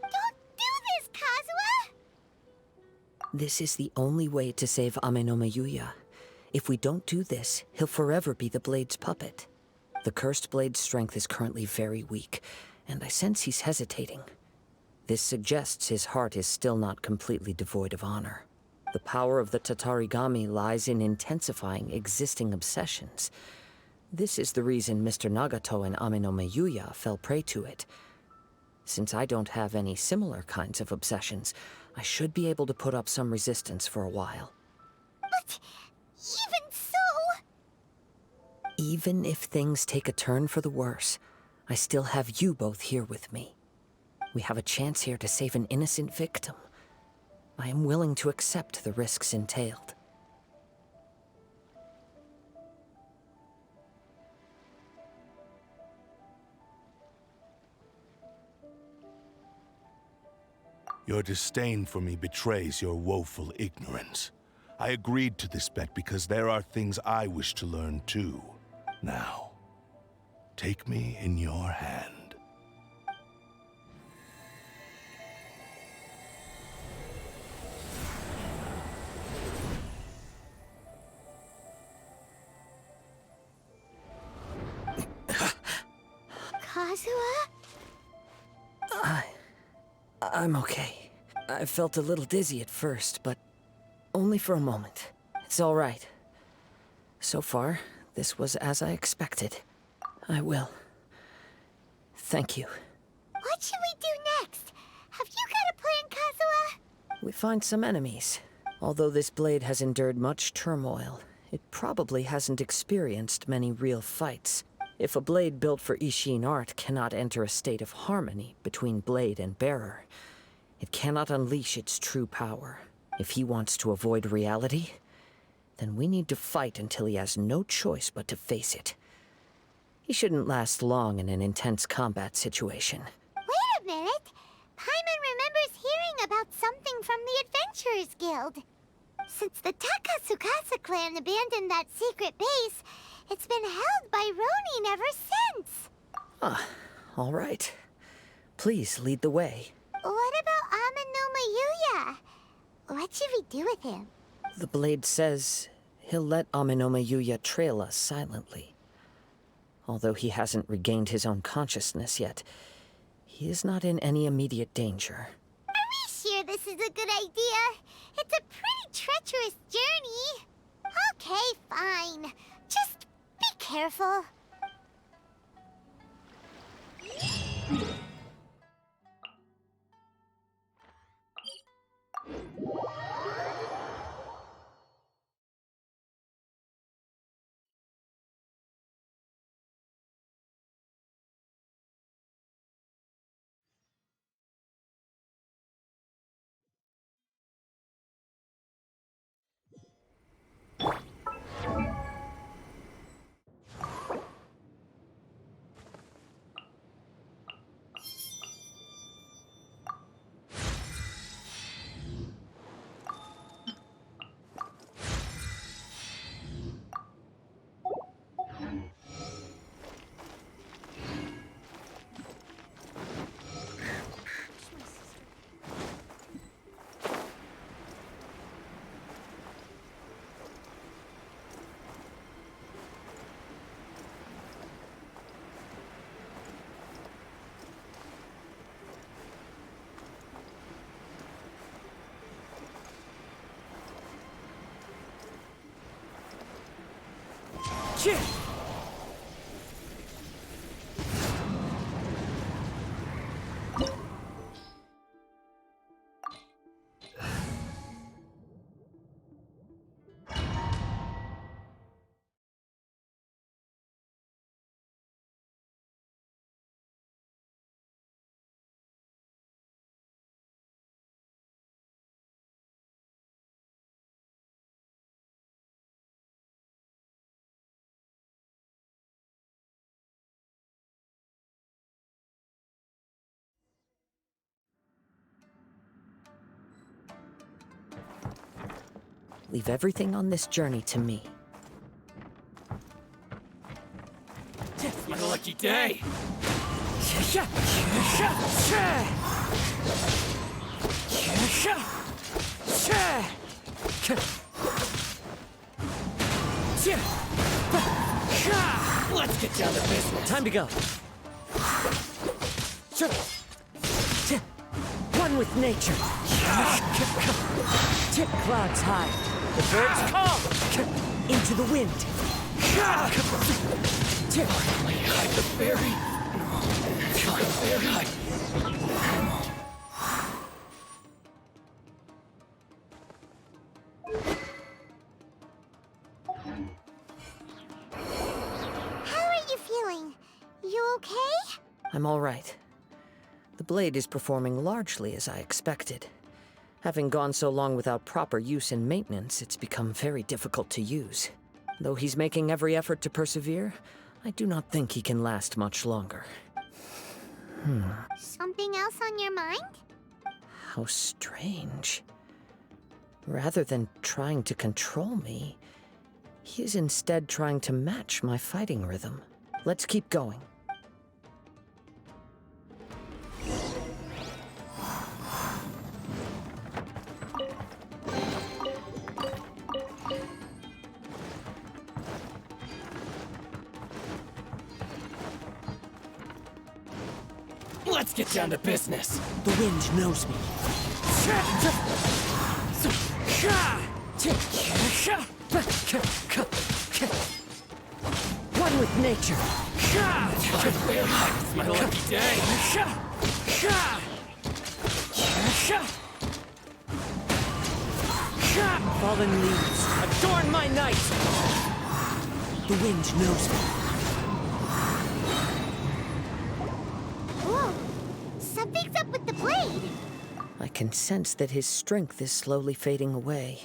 Don't do this, Kazuha! This is the only way to save Amenoma Yuya. If we don't do this, he'll forever be the Blade's puppet. The Cursed Blade's strength is currently very weak, and I sense he's hesitating. This suggests his heart is still not completely devoid of honor. The power of the Tatarigami lies in intensifying existing obsessions. This is the reason Mr. Nagato and Amenoma Yuya fell prey to it. Since I don't have any similar kinds of obsessions, I should be able to put up some resistance for a while. But even so... Even if things take a turn for the worse, I still have you both here with me. We have a chance here to save an innocent victim. I am willing to accept the risks entailed. Your disdain for me betrays your woeful ignorance. I agreed to this bet because there are things I wish to learn too. Now, take me in your hand. Kazuha? I'm okay. I felt a little dizzy at first, but only for a moment. It's all right. So far, this was as I expected. I will. Thank you. What should we do next? Have you got a plan, Kazuha? We find some enemies. Although this blade has endured much turmoil, it probably hasn't experienced many real fights. If a blade built for Ishin art cannot enter a state of harmony between blade and bearer, it cannot unleash its true power. If he wants to avoid reality, then we need to fight until he has no choice but to face it. He shouldn't last long in an intense combat situation. Wait a minute. Paimon remembers hearing about something from the Adventurers Guild. Since the Takasukasa clan abandoned that secret base, it's been held by Ronin ever since. All right. Please lead the way. What about Ameno Mayuya? What should we do with him? The blade says he'll let Amenoma Yuya trail us silently. Although he hasn't regained his own consciousness yet, he is not in any immediate danger. Are we sure this is a good idea? It's a pretty treacherous journey. Okay, fine. Just be careful. Leave everything on this journey to me. My lucky day! Let's get down to business. Time to go. One with nature. Tip clouds high. The birds call. Into the wind. Hide the fairy. Hide the fairy. How are you feeling? You okay? I'm all right. The blade is performing largely as I expected. Having gone so long without proper use and maintenance, it's become very difficult to use. Though he's making every effort to persevere, I do not think he can last much longer. Something else on your mind? How strange. Rather than trying to control me, he is instead trying to match my fighting rhythm. Let's keep going. Let's get down to business. The wind knows me. One with nature. It's my lucky day. Fallen leaves, adorn my night! The wind knows me. Whoa! Something's up with the blade! I can sense that his strength is slowly fading away.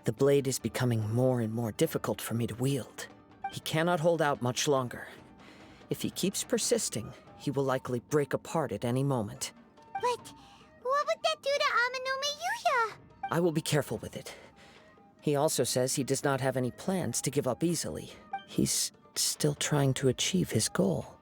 The blade is becoming more and more difficult for me to wield. He cannot hold out much longer. If he keeps persisting, he will likely break apart at any moment. But what would that do to Amanome Yuya? I will be careful with it. He also says he does not have any plans to give up easily. He's still trying to achieve his goal.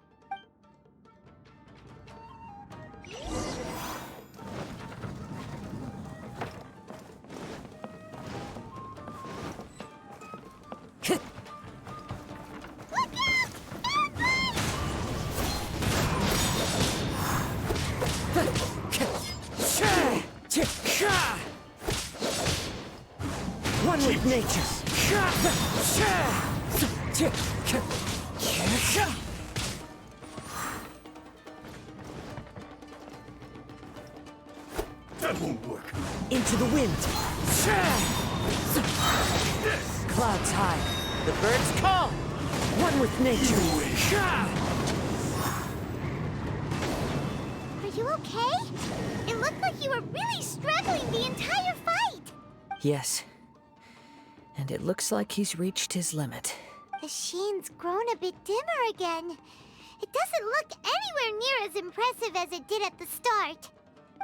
One with nature. That won't work. Into the wind. Clouds high. The birds call. One with nature. Are you okay? It looked like you were really struggling the entire fight! Yes. And it looks like he's reached his limit. The sheen's grown a bit dimmer again. It doesn't look anywhere near as impressive as it did at the start.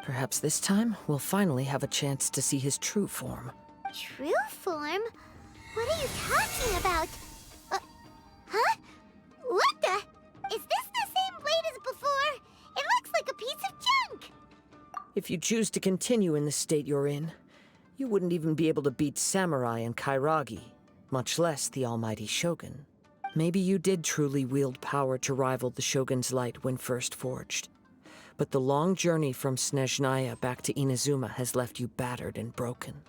Perhaps this time, we'll finally have a chance to see his true form. True form? What are you talking about? Huh? What the? Is this the same blade as before? It looks like a piece of junk! If you choose to continue in the state you're in, you wouldn't even be able to beat Samurai and Kairagi, much less the almighty Shogun. Maybe you did truly wield power to rival the Shogun's light when first forged. But the long journey from Snezhnaya back to Inazuma has left you battered and broken.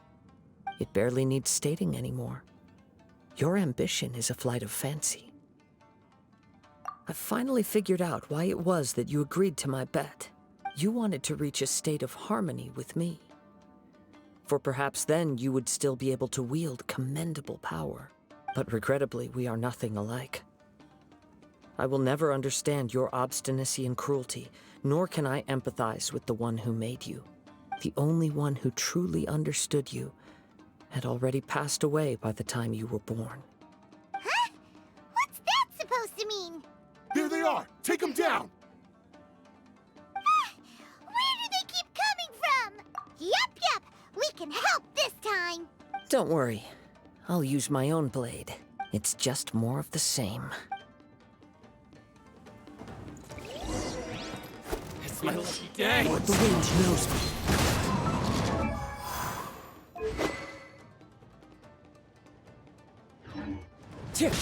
It barely needs stating anymore. Your ambition is a flight of fancy. I've finally figured out why it was that you agreed to my bet. You wanted to reach a state of harmony with me. For perhaps then you would still be able to wield commendable power. But regrettably, we are nothing alike. I will never understand your obstinacy and cruelty, nor can I empathize with the one who made you. The only one who truly understood you had already passed away by the time you were born. Huh? What's that supposed to mean? There they are! Take them down! Where do they keep coming from? Yup, we can help this time! Don't worry. I'll use my own blade. It's just more of the same. It's my lucky day. The wind knows me. Take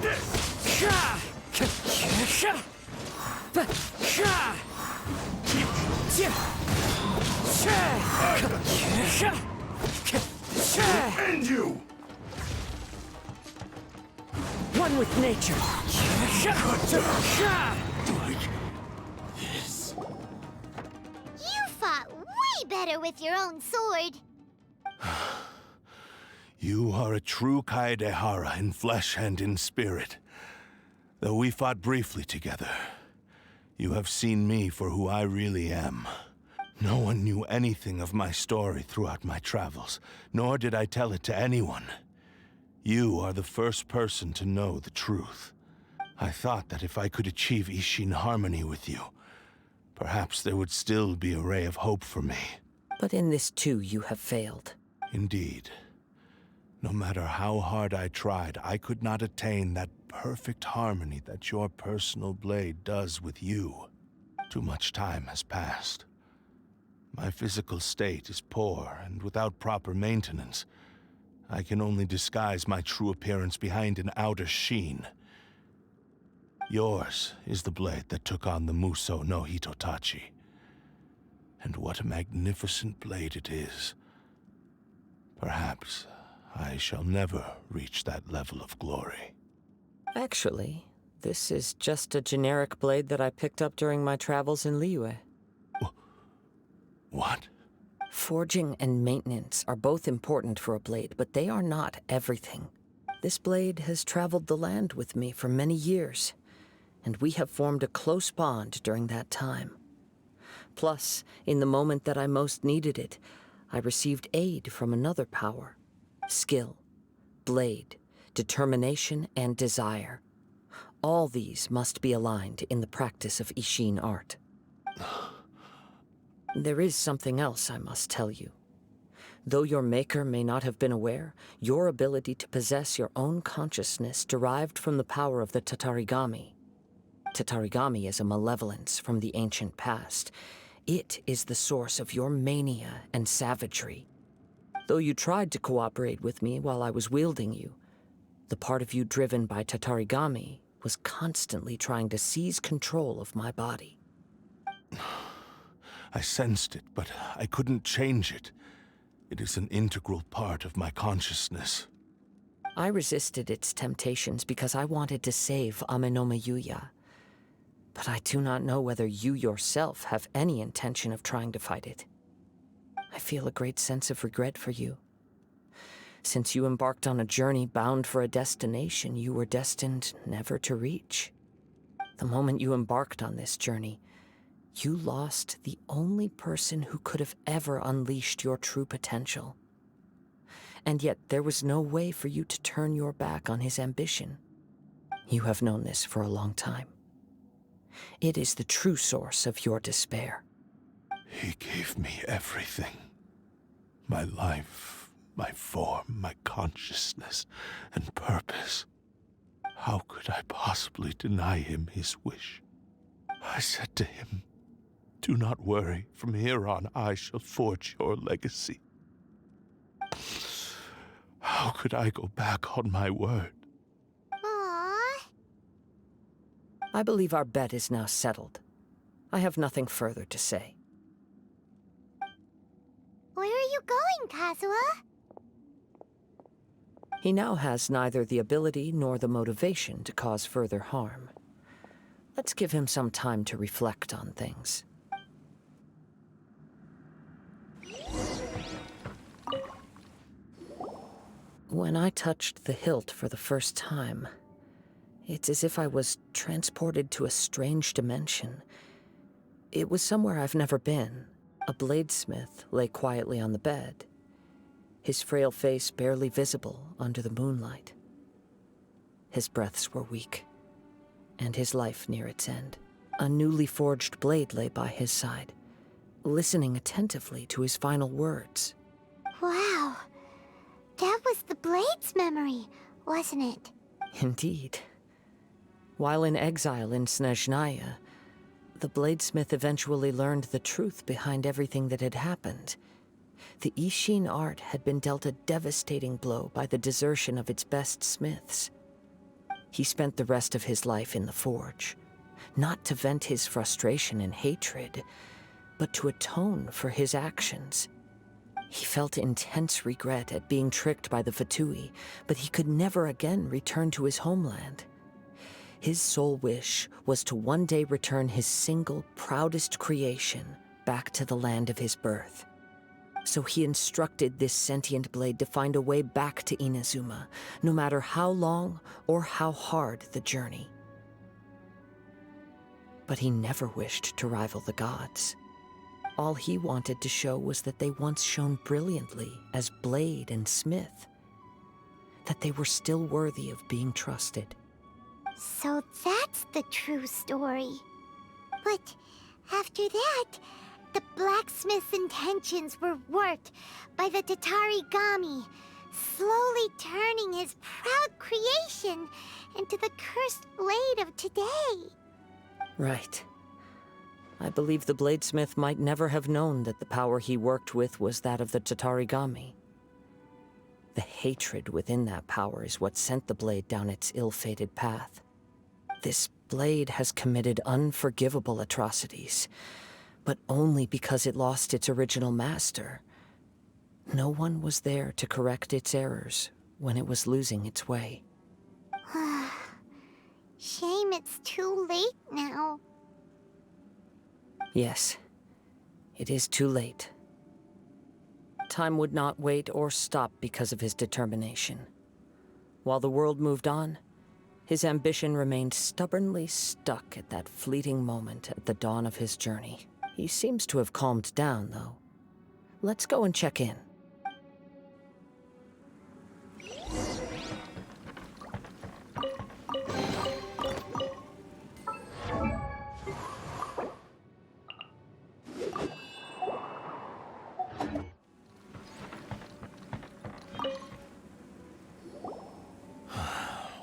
this! End you! One with nature. Yes. You fought way better with your own sword. You are a true Kaedehara in flesh and in spirit. Though we fought briefly together, you have seen me for who I really am. No one knew anything of my story throughout my travels, nor did I tell it to anyone. You are the first person to know the truth. I thought that if I could achieve Ishin harmony with you, perhaps there would still be a ray of hope for me. But in this too, you have failed. Indeed. No matter how hard I tried, I could not attain that perfect harmony that your personal blade does with you. Too much time has passed. My physical state is poor, and without proper maintenance, I can only disguise my true appearance behind an outer sheen. Yours is the blade that took on the Muso no Hitotachi. And what a magnificent blade it is. Perhaps I shall never reach that level of glory. Actually, this is just a generic blade that I picked up during my travels in Liyue. What? Forging and maintenance are both important for a blade, but they are not everything. This blade has traveled the land with me for many years, and we have formed a close bond during that time. Plus, in the moment that I most needed it, I received aid from another power. Skill, blade, determination, and desire. All these must be aligned in the practice of Ishin art. There is something else I must tell you. Though your maker may not have been aware, your ability to possess your own consciousness derived from the power of the Tatarigami. Tatarigami is a malevolence from the ancient past. It is the source of your mania and savagery. Though you tried to cooperate with me while I was wielding you, the part of you driven by Tatarigami was constantly trying to seize control of my body. I sensed it, but I couldn't change it. It is an integral part of my consciousness. I resisted its temptations because I wanted to save Amenoma Yuya. But I do not know whether you yourself have any intention of trying to fight it. I feel a great sense of regret for you. Since you embarked on a journey bound for a destination you were destined never to reach. The moment you embarked on this journey, you lost the only person who could have ever unleashed your true potential. And yet there was no way for you to turn your back on his ambition. You have known this for a long time. It is the true source of your despair. He gave me everything. My life, my form, my consciousness, and purpose. How could I possibly deny him his wish? I said to him, "Do not worry, from here on I shall forge your legacy." How could I go back on my word? Aww. I believe our bet is now settled. I have nothing further to say. Where are you going, Kazuha? He now has neither the ability nor the motivation to cause further harm. Let's give him some time to reflect on things. When I touched the hilt for the first time, it's as if I was transported to a strange dimension. It was somewhere I've never been. A bladesmith lay quietly on the bed, his frail face barely visible under the moonlight. His breaths were weak, and his life near its end. A newly forged blade lay by his side, listening attentively to his final words. Wow. That was the Blade's memory, wasn't it? Indeed. While in exile in Snezhnaya, the bladesmith eventually learned the truth behind everything that had happened. The Ishin art had been dealt a devastating blow by the desertion of its best smiths. He spent the rest of his life in the forge, not to vent his frustration and hatred, but to atone for his actions. He felt intense regret at being tricked by the Fatui, but he could never again return to his homeland. His sole wish was to one day return his single, proudest creation back to the land of his birth. So he instructed this sentient blade to find a way back to Inazuma, no matter how long or how hard the journey. But he never wished to rival the gods. All he wanted to show was that they once shone brilliantly as blade and smith, that they were still worthy of being trusted. So that's the true story. But after that, the blacksmith's intentions were worked by the Tatarigami, slowly turning his proud creation into the cursed blade of today. Right. I believe the bladesmith might never have known that the power he worked with was that of the Tatarigami. The hatred within that power is what sent the blade down its ill-fated path. This blade has committed unforgivable atrocities, but only because it lost its original master. No one was there to correct its errors when it was losing its way. Shame it's too late now. Yes, it is too late. Time would not wait or stop because of his determination. While the world moved on, his ambition remained stubbornly stuck at that fleeting moment at the dawn of his journey. He seems to have calmed down, though. Let's go and check in.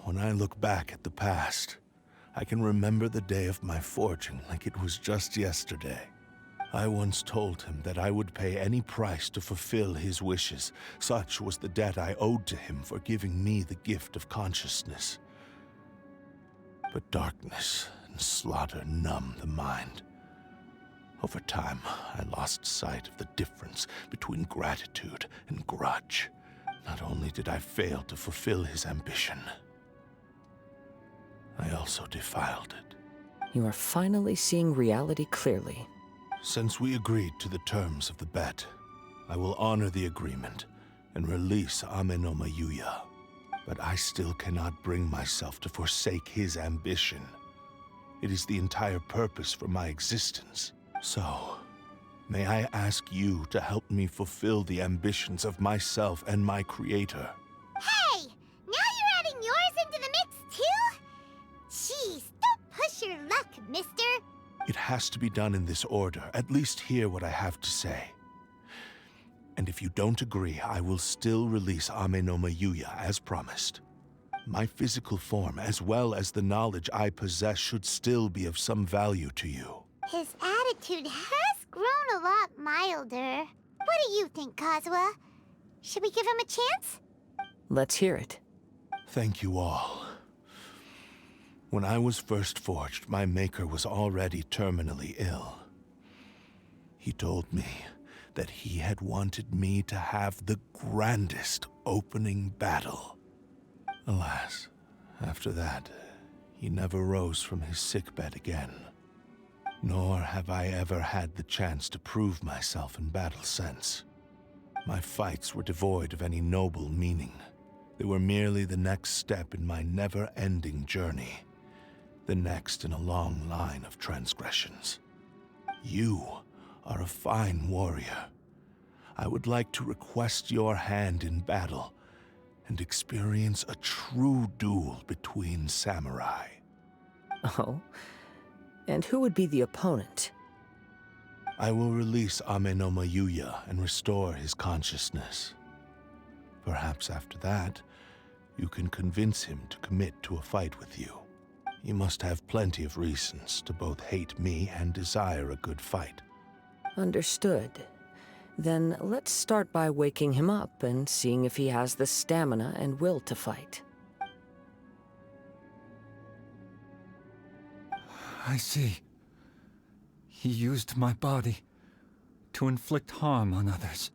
When I look back at the past, I can remember the day of my forging like it was just yesterday. I once told him that I would pay any price to fulfill his wishes. Such was the debt I owed to him for giving me the gift of consciousness. But darkness and slaughter numb the mind. Over time, I lost sight of the difference between gratitude and grudge. Not only did I fail to fulfill his ambition, I also defiled it. You are finally seeing reality clearly. Since we agreed to the terms of the bet, I will honor the agreement and release Amenoma Yuya. But I still cannot bring myself to forsake his ambition. It is the entire purpose for my existence. So, may I ask you to help me fulfill the ambitions of myself and my creator? Hey! Now you're adding yours into the mix, too? Jeez, don't push your luck, mister. It has to be done in this order. At least hear what I have to say. And if you don't agree, I will still release Amenoma Yuya as promised. My physical form, as well as the knowledge I possess, should still be of some value to you. His attitude has grown a lot milder. What do you think, Kazuha? Should we give him a chance? Let's hear it. Thank you all. When I was first forged, my maker was already terminally ill. He told me that he had wanted me to have the grandest opening battle. Alas, after that, he never rose from his sickbed again. Nor have I ever had the chance to prove myself in battle since. My fights were devoid of any noble meaning. They were merely the next step in my never-ending journey. The next in a long line of transgressions. You are a fine warrior. I would like to request your hand in battle and experience a true duel between samurai. Oh? And who would be the opponent? I will release Amenoma Yuya and restore his consciousness. Perhaps after that, you can convince him to commit to a fight with you. He must have plenty of reasons to both hate me and desire a good fight. Understood. Then let's start by waking him up and seeing if he has the stamina and will to fight. I see. He used my body to inflict harm on others.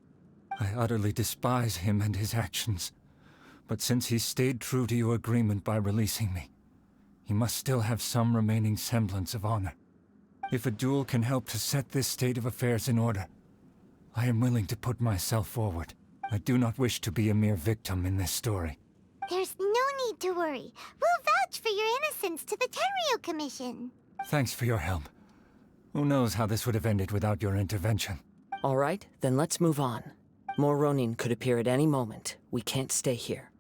I utterly despise him and his actions. But since he stayed true to your agreement by releasing me, he must still have some remaining semblance of honor. If a duel can help to set this state of affairs in order, I am willing to put myself forward. I do not wish to be a mere victim in this story. There's no need to worry. We'll vouch for your innocence to the Tenryu Commission. Thanks for your help. Who knows how this would have ended without your intervention? All right, then let's move on. More Ronin could appear at any moment. We can't stay here.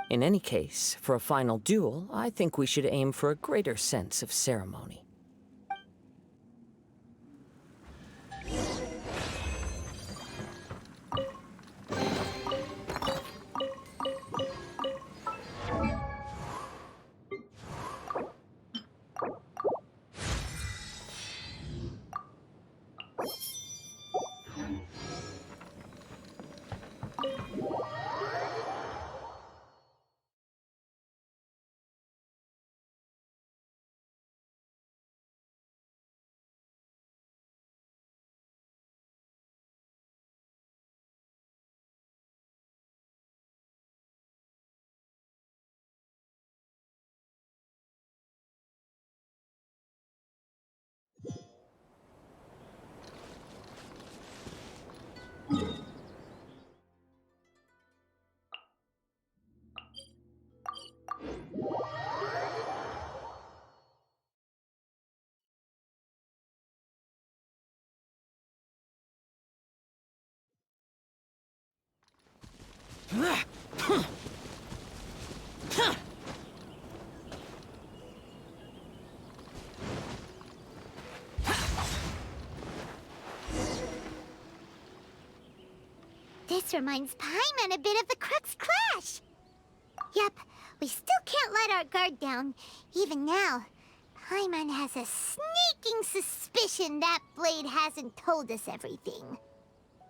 In any case, for a final duel, I think we should aim for a greater sense of ceremony. This reminds Paimon a bit of the Crux Clash. Yep, we still can't let our guard down. Even now, Paimon has a sneaking suspicion that Blade hasn't told us everything.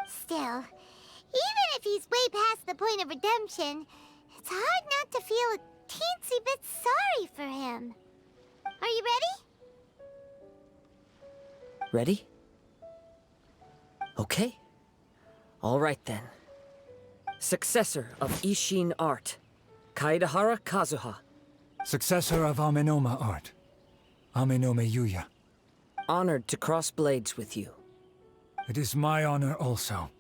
Still, even if he's way past the point of redemption, it's hard not to feel a teensy bit sorry for him. Are you ready? Ready? Okay. All right then. Successor of Ishin art, Kaedehara Kazuha. Successor of Amenoma art, Amenome Yuya. Honored to cross blades with you. It is my honor also.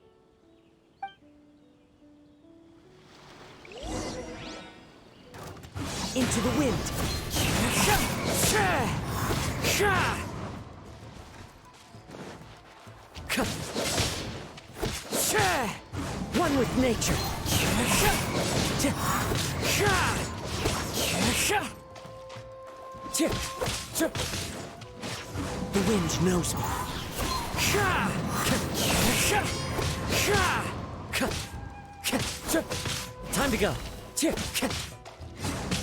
Into the wind. One with nature. The wind knows me. Time to go.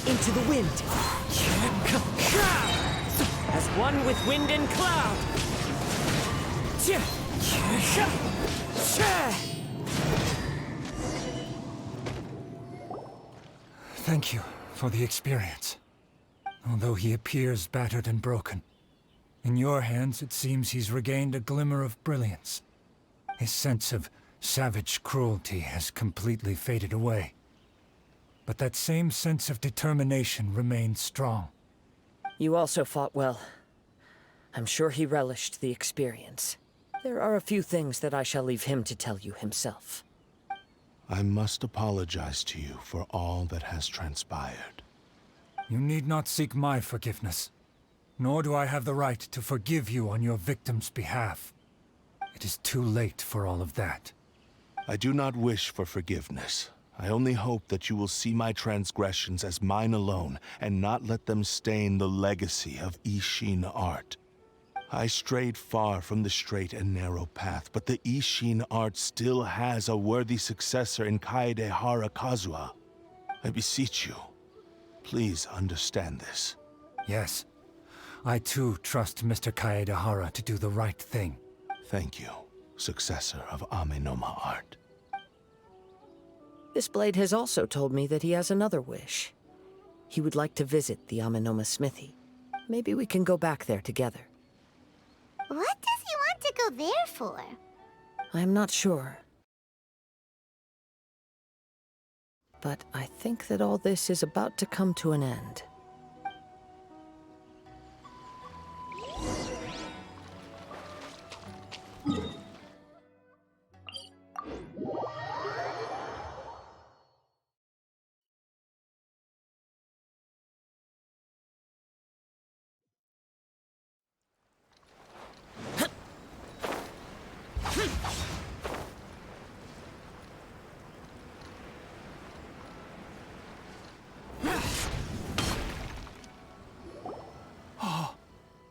Into the wind. As one with wind and cloud. Thank you for the experience. Although he appears battered and broken, in your hands it seems he's regained a glimmer of brilliance. His sense of savage cruelty has completely faded away. But that same sense of determination remains strong. You also fought well. I'm sure he relished the experience. There are a few things that I shall leave him to tell you himself. I must apologize to you for all that has transpired. You need not seek my forgiveness, nor do I have the right to forgive you on your victim's behalf. It is too late for all of that. I do not wish for forgiveness. I only hope that you will see my transgressions as mine alone, and not let them stain the legacy of Ishin art. I strayed far from the straight and narrow path, but the Ishin art still has a worthy successor in Kaedehara Kazuha. I beseech you, please understand this. Yes, I too trust Mr. Kaedehara to do the right thing. Thank you, successor of Amenoma art. This blade has also told me that he has another wish. He would like to visit the Amenoma smithy. Maybe we can go back there together. What does he want to go there for? I'm not sure. But I think that all this is about to come to an end.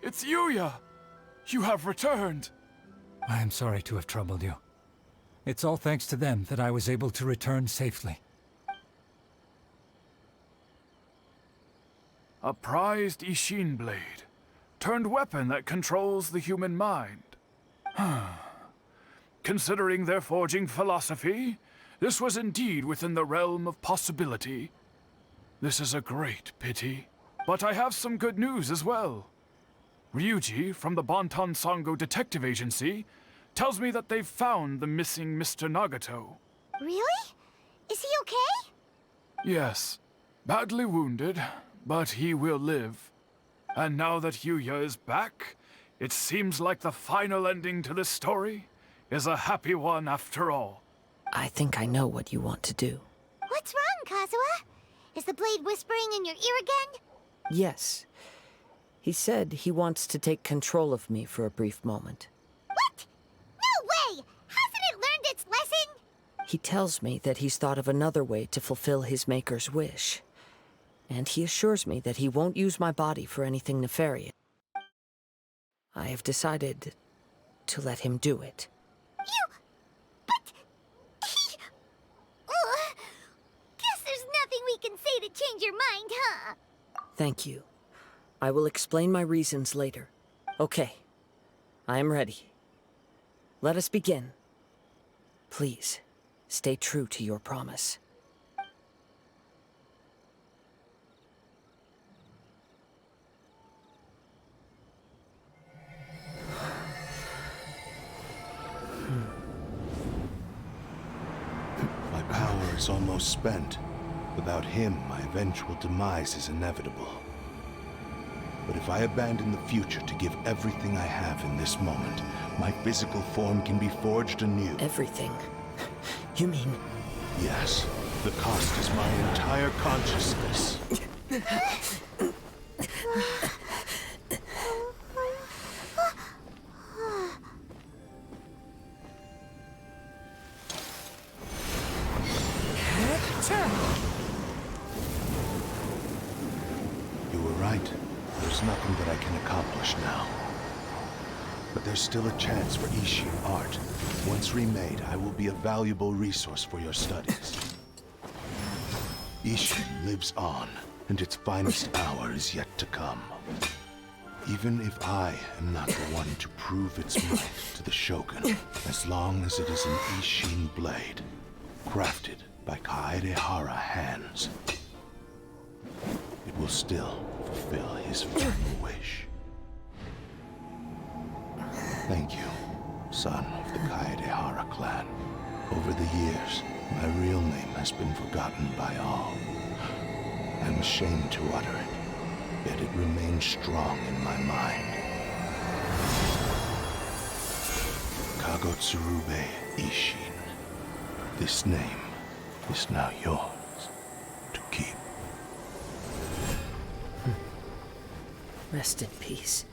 It's Yuya! You have returned! I am sorry to have troubled you. It's all thanks to them that I was able to return safely. A prized Ishin blade, turned weapon that controls the human mind. Considering their forging philosophy, this was indeed within the realm of possibility. This is a great pity. But I have some good news as well. Ryuji, from the Bonton Sango Detective Agency, tells me that they've found the missing Mr. Nagato. Really? Is he okay? Yes. Badly wounded, but he will live. And now that Yuya is back, it seems like the final ending to this story is a happy one after all. I think I know what you want to do. What's wrong, Kazuha? Is the blade whispering in your ear again? Yes. He said he wants to take control of me for a brief moment. What? No way! Hasn't it learned its lesson? He tells me that he's thought of another way to fulfill his maker's wish. And he assures me that he won't use my body for anything nefarious. I have decided to let him do it. But your mind, huh? Thank you. I will explain my reasons later. Okay. I am ready. Let us begin. Please, stay true to your promise. My power is almost spent. Without him, my eventual demise is inevitable. But if I abandon the future to give everything I have in this moment, my physical form can be forged anew. Everything? You mean... Yes. The cost is my entire consciousness. You were right. There's nothing that I can accomplish now. But there's still a chance for Ishin art. Once remade, I will be a valuable resource for your studies. Ishin lives on, and its finest hour is yet to come. Even if I am not the one to prove its might to the Shogun, as long as it is an Ishin blade, crafted by Kaedehara hands, it will still fulfill his final wish. Thank you, son of the Kaedehara clan. Over the years, my real name has been forgotten by all. I'm ashamed to utter it, yet it remains strong in my mind. Kagotsurube Ishin. This name is now yours to keep. Rest in peace.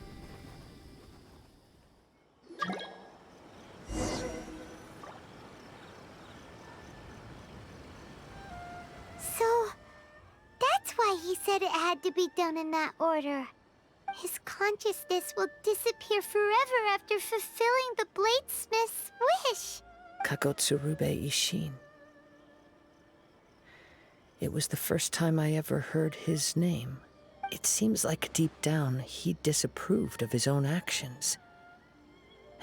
So, that's why he said it had to be done in that order. His consciousness will disappear forever after fulfilling the bladesmith's wish. Kagotsurube Ishin. It was the first time I ever heard his name. It seems like deep down he disapproved of his own actions,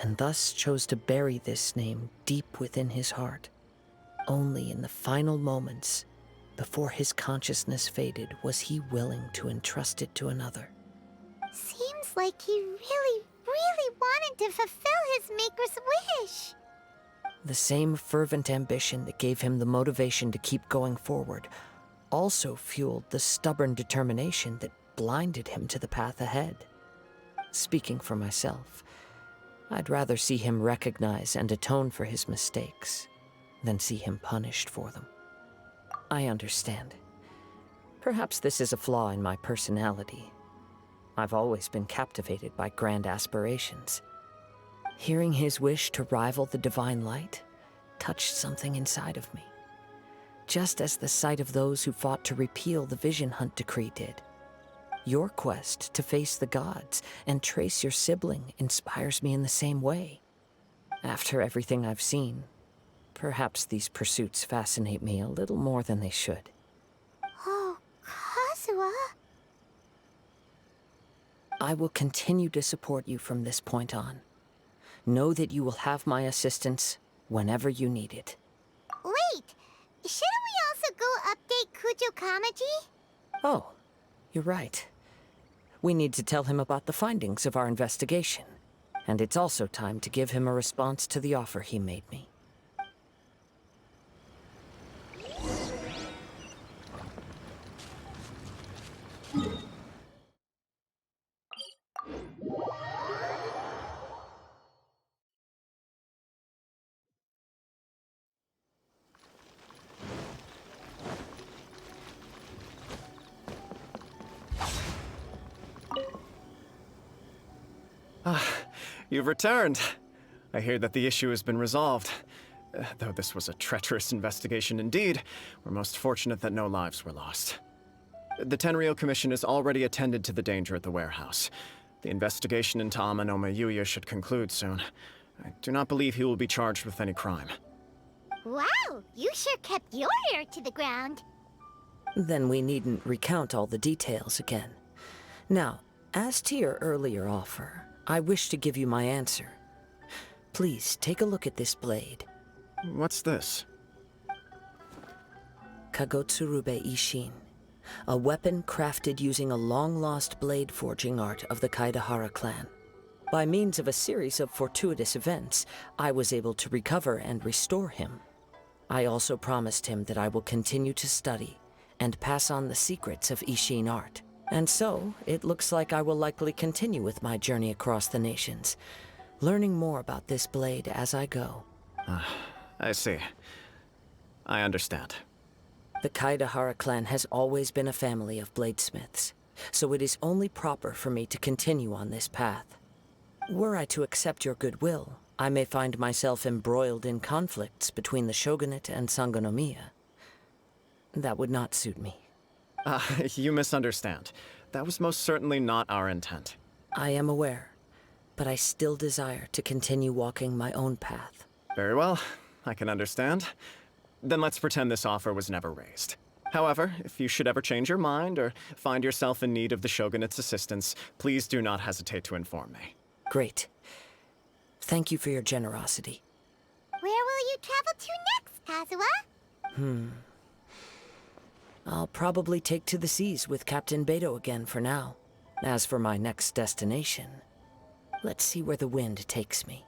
and thus chose to bury this name deep within his heart. Only in the final moments, before his consciousness faded, was he willing to entrust it to another. Seems like he really, really wanted to fulfill his maker's wish. The same fervent ambition that gave him the motivation to keep going forward also fueled the stubborn determination that blinded him to the path ahead. Speaking for myself, I'd rather see him recognize and atone for his mistakes than see him punished for them. I understand. Perhaps this is a flaw in my personality. I've always been captivated by grand aspirations. Hearing his wish to rival the divine light touched something inside of me, just as the sight of those who fought to repeal the Vision Hunt decree did. Your quest to face the gods and trace your sibling inspires me in the same way. After everything I've seen, perhaps these pursuits fascinate me a little more than they should. Oh, Kazuha. I will continue to support you from this point on. Know that you will have my assistance whenever you need it. Wait, shouldn't we also go update Kujo Kamaji? Oh, you're right. We need to tell him about the findings of our investigation. And it's also time to give him a response to the offer he made me. You've returned. I hear that the issue has been resolved. Though this was a treacherous investigation indeed, we're most fortunate that no lives were lost. The Tenryou Commission has already attended to the danger at the warehouse. The investigation into Amanoma Yuya should conclude soon. I do not believe he will be charged with any crime. Wow, you sure kept your ear to the ground. Then we needn't recount all the details again. Now, as to your earlier offer, I wish to give you my answer. Please take a look at this blade. What's this? Kagotsurube Ishin, a weapon crafted using a long-lost blade forging art of the Kaedehara clan. By means of a series of fortuitous events, I was able to recover and restore him. I also promised him that I will continue to study and pass on the secrets of Ishin art. And so, it looks like I will likely continue with my journey across the nations, learning more about this blade as I go. I see. I understand. The Kaedehara clan has always been a family of bladesmiths, so it is only proper for me to continue on this path. Were I to accept your goodwill, I may find myself embroiled in conflicts between the shogunate and Sangonomiya. That would not suit me. You misunderstand. That was most certainly not our intent. I am aware, but I still desire to continue walking my own path. Very well, I can understand. Then let's pretend this offer was never raised. However, if you should ever change your mind or find yourself in need of the shogunate's assistance, please do not hesitate to inform me. Great. Thank you for your generosity. Where will you travel to next, Kazuha? I'll probably take to the seas with Captain Beto again for now. As for my next destination, let's see where the wind takes me.